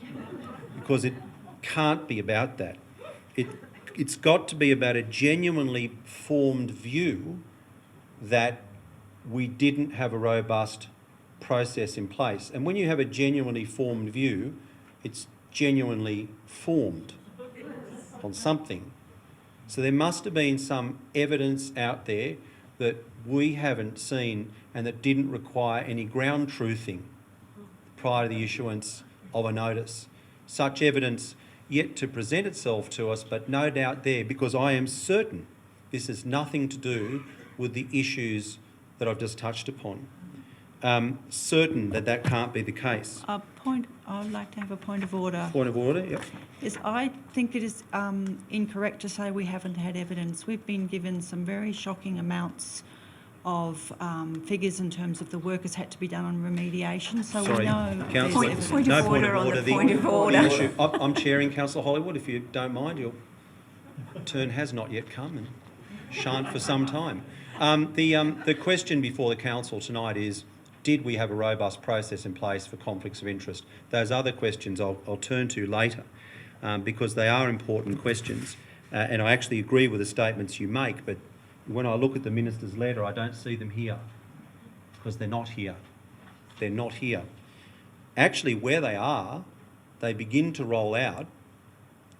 because it can't be about that. It's got to be about a genuinely formed view that we didn't have a robust process in place. And when you have a genuinely formed view, it's genuinely formed on something. So there must have been some evidence out there that we haven't seen and that didn't require any ground truthing prior to the issuance of a notice. Such evidence yet to present itself to us, but no doubt there, because I am certain this has nothing to do with the issues that I've just touched upon. Certain that that can't be the case. I'd like to have a point of order. Point of order, yep. Is I think it is incorrect to say we haven't had evidence. We've been given some very shocking amounts of figures in terms of the work has had to be done on remediation. So Sorry, we know there's Councillor, evidence. Point of order on the point of order. The issue, I'm chairing, Councillor Hollywood. If you don't mind, your turn has not yet come and shan't for some time. The question before the council tonight is, did we have a robust process in place for conflicts of interest? Those other questions I'll turn to later because they are important questions. And I actually agree with the statements you make, but when I look at the minister's letter, I don't see them here because they're not here. They're not here. Actually, where they are, they begin to roll out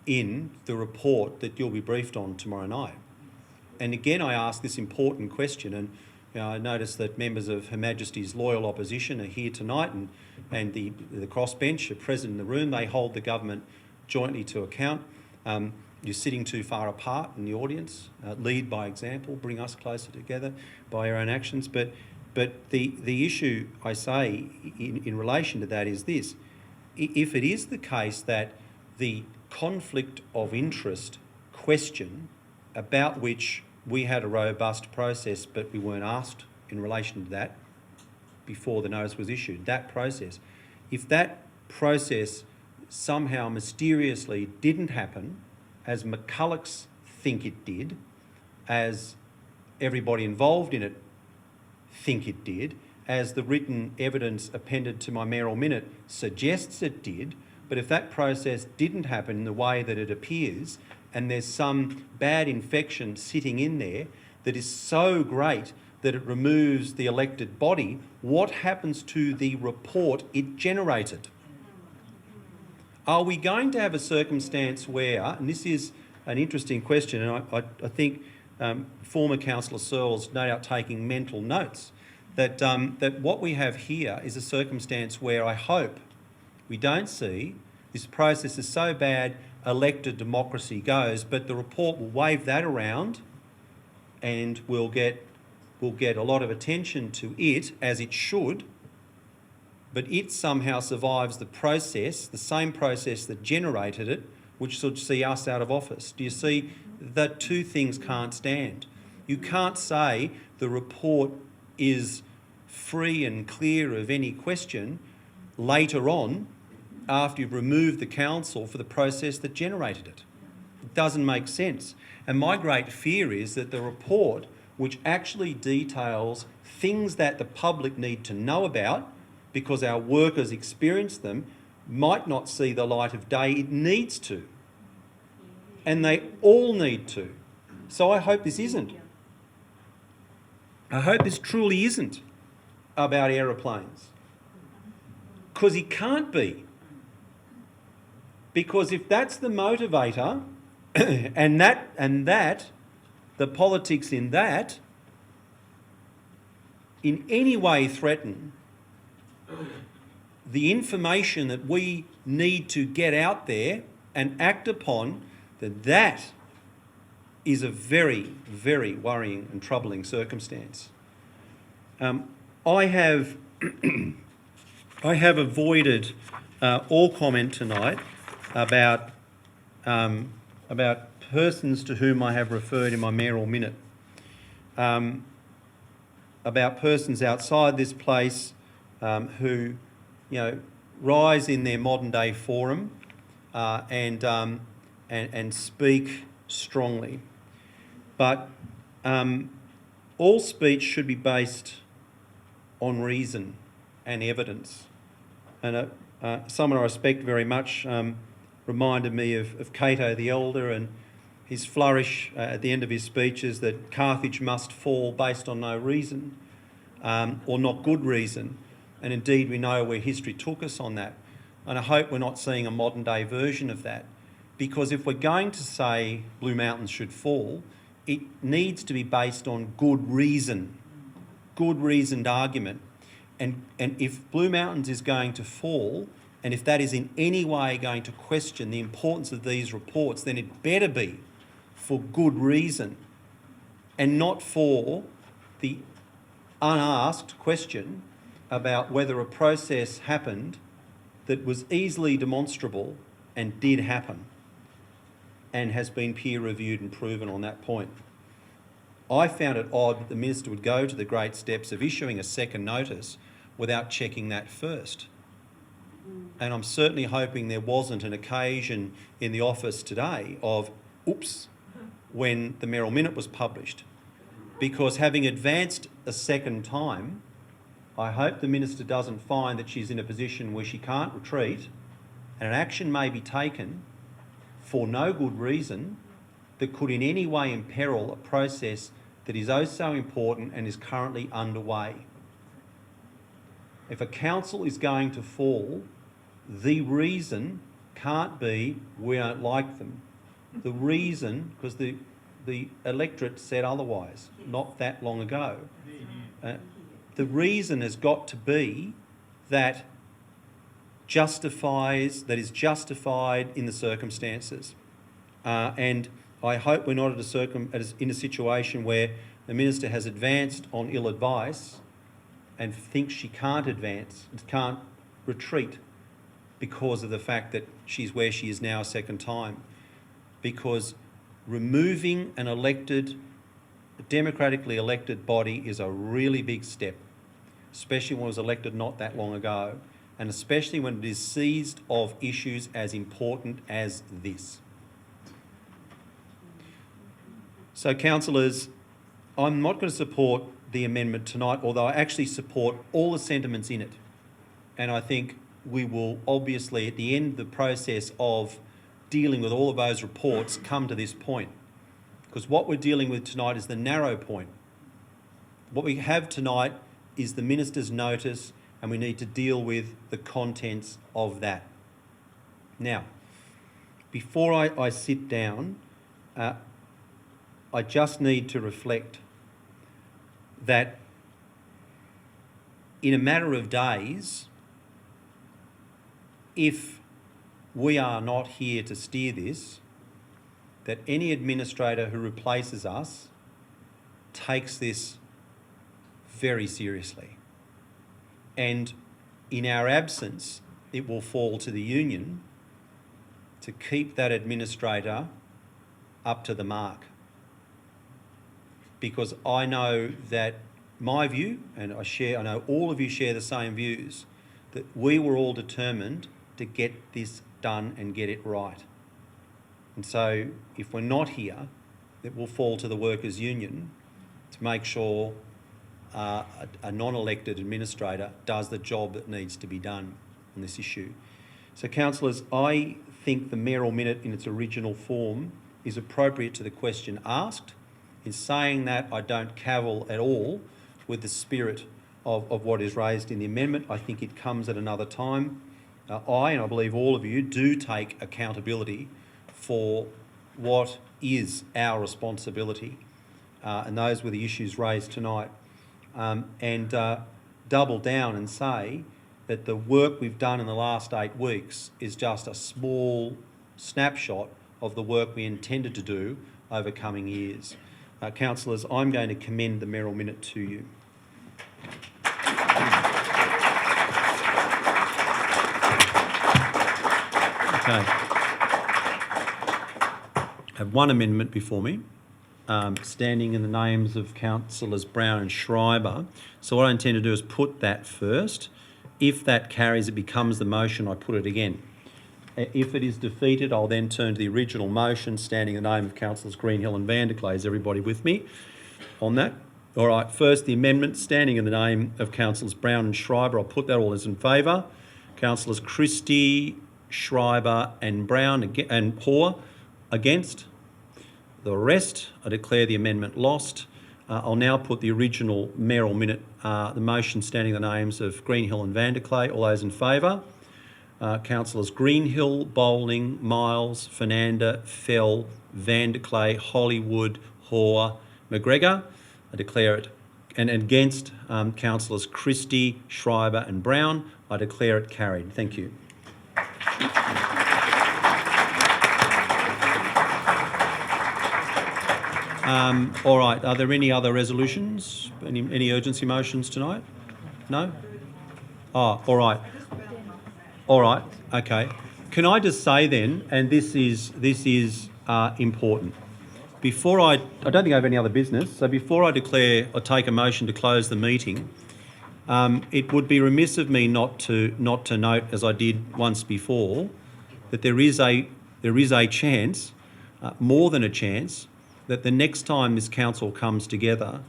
in the report that you'll be briefed on tomorrow night. And again, I ask this important question, and I notice that members of Her Majesty's loyal opposition are here tonight, and the crossbench are present in the room. They hold the government jointly to account. You're sitting too far apart in the audience. Lead by example, bring us closer together by your own actions. But the issue, I say, in relation to that is this. If it is the case that the conflict of interest question about which we had a robust process but we weren't asked in relation to that before the notice was issued, that process, if that process somehow mysteriously didn't happen as McCullochs think it did, as everybody involved in it think it did, as the written evidence appended to my mayoral minute suggests it did, but if that process didn't happen in the way that it appears, and there's some bad infection sitting in there that is so great that it removes the elected body, what happens to the report it generated? Are we going to have a circumstance where, and this is an interesting question, and I think former Councillor Searle's no doubt taking mental notes, that what we have here is a circumstance where I hope we don't see this process is so bad elected democracy goes, but the report will wave that around and we'll get a lot of attention to it, as it should, but it somehow survives the process, the same process that generated it, which should see us out of office. Do you see that two things can't stand? You can't say the report is free and clear of any question later on after you've removed the council for the process that generated it. It doesn't make sense. And my great fear is that the report, which actually details things that the public need to know about because our workers experience them, might not see the light of day. It needs to. And they all need to. So I hope this isn't. I hope this truly isn't about aeroplanes. Because it can't be. Because if that's the motivator, and that, the politics in that, in any way threaten the information that we need to get out there and act upon, that is a very, very worrying and troubling circumstance. I have I have avoided all comment tonight about persons to whom I have referred in my mayoral minute, about persons outside this place who, rise in their modern day forum and speak strongly. But all speech should be based on reason and evidence. And someone I respect very much reminded me of Cato the Elder and his flourish at the end of his speeches that Carthage must fall based on no reason or not good reason. And indeed we know where history took us on that. And I hope we're not seeing a modern day version of that, because if we're going to say Blue Mountains should fall, it needs to be based on good reason, good reasoned argument. And if Blue Mountains is going to fall, and if that is in any way going to question the importance of these reports, then it better be for good reason and not for the unasked question about whether a process happened that was easily demonstrable and did happen and has been peer reviewed and proven on that point. I found it odd that the Minister would go to the great steps of issuing a second notice without checking that first. And I'm certainly hoping there wasn't an occasion in the office today of, oops, when the mayoral minute was published. Because having advanced a second time, I hope the Minister doesn't find that she's in a position where she can't retreat and an action may be taken for no good reason that could in any way imperil a process that is oh so important and is currently underway. If a council is going to fall, the reason can't be we don't like them. The reason, because the electorate said otherwise not that long ago. The reason has got to be that is justified in the circumstances. And I hope we're not in a situation where the Minister has advanced on ill advice and thinks she can't advance, can't retreat because of the fact that she's where she is now a second time. Because removing an democratically elected body is a really big step, especially when it was elected not that long ago, and especially when it is seized of issues as important as this. So, councillors, I'm not going to support the amendment tonight, although I actually support all the sentiments in it. And I think we will obviously, at the end of the process of dealing with all of those reports, come to this point. Because what we're dealing with tonight is the narrow point. What we have tonight is the Minister's notice, and we need to deal with the contents of that. Now, before I sit down, I just need to reflect that in a matter of days, if we are not here to steer this, that any administrator who replaces us takes this very seriously. And in our absence, it will fall to the union to keep that administrator up to the mark. Because I know that my view, and I know all of you share the same views, that we were all determined to get this done and get it right. And so if we're not here, it will fall to the workers' union to make sure a non-elected administrator does the job that needs to be done on this issue. So, councillors, I think the mayoral minute in its original form is appropriate to the question asked. In saying that, I don't cavil at all with the spirit of what is raised in the amendment. I think it comes at another time. And I believe all of you do take accountability for what is our responsibility. And those were the issues raised tonight. And double down and say that the work we've done in the last 8 weeks is just a small snapshot of the work we intended to do over coming years. Councillors, I'm going to commend the mayoral minute to you. Okay. I have one amendment before me, standing in the names of councillors Brown and Schreiber. So what I intend to do is put that first. If that carries, it becomes the motion, I put it again. If it is defeated, I'll then turn to the original motion, standing in the name of councillors Greenhill and Vanderklay. Is everybody with me on that? All right, first the amendment, standing in the name of councillors Brown and Schreiber. I'll put that all as in favour. Councillors Christie, Schreiber and Brown and Hoare against. The rest, I declare the amendment lost. I'll now put the original mayoral minute, the motion standing in the names of Greenhill and Vanderklay. All those in favour? Councillors Greenhill, Bowling, Miles, Fernanda, Fell, Vanderklay, Hollywood, Hoare, McGregor. I declare it. And against councillors Christie, Schreiber and Brown. I declare it carried. Thank you. All right, are there any other resolutions? Any urgency motions tonight? No? Oh, all right. All right, okay. Can I just say then, and this is important, before I don't think I have any other business, so before I declare or take a motion to close the meeting, it would be remiss of me not to note, as I did once before, that there is a chance, more than a chance, that the next time this council comes together,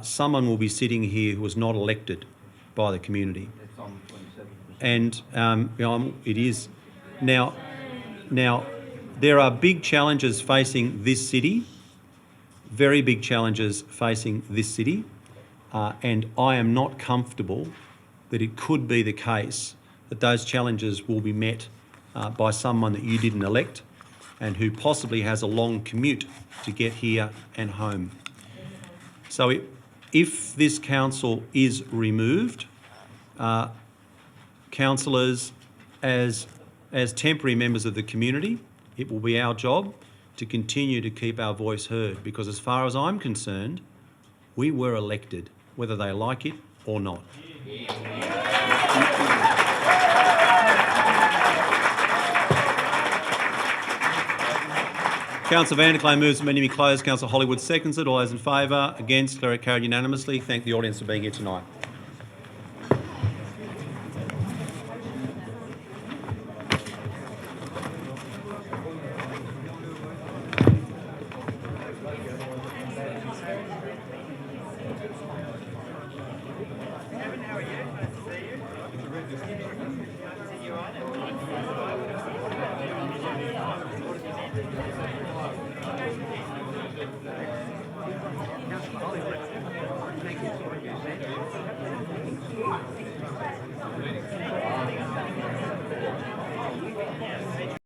someone will be sitting here who was not elected by the community. And it is now. There are big challenges facing this city, very big challenges facing this city, and I am not comfortable that it could be the case that those challenges will be met by someone that you didn't elect and who possibly has a long commute to get here and home. So if this council is removed, councillors, as temporary members of the community, it will be our job to continue to keep our voice heard, because as far as I'm concerned, we were elected, whether they like it or not. Councillor Vanderklay moves the meeting be closed. Councillor Hollywood seconds it. All those in favour? Against? Declare it carried unanimously. Thank the audience for being here tonight.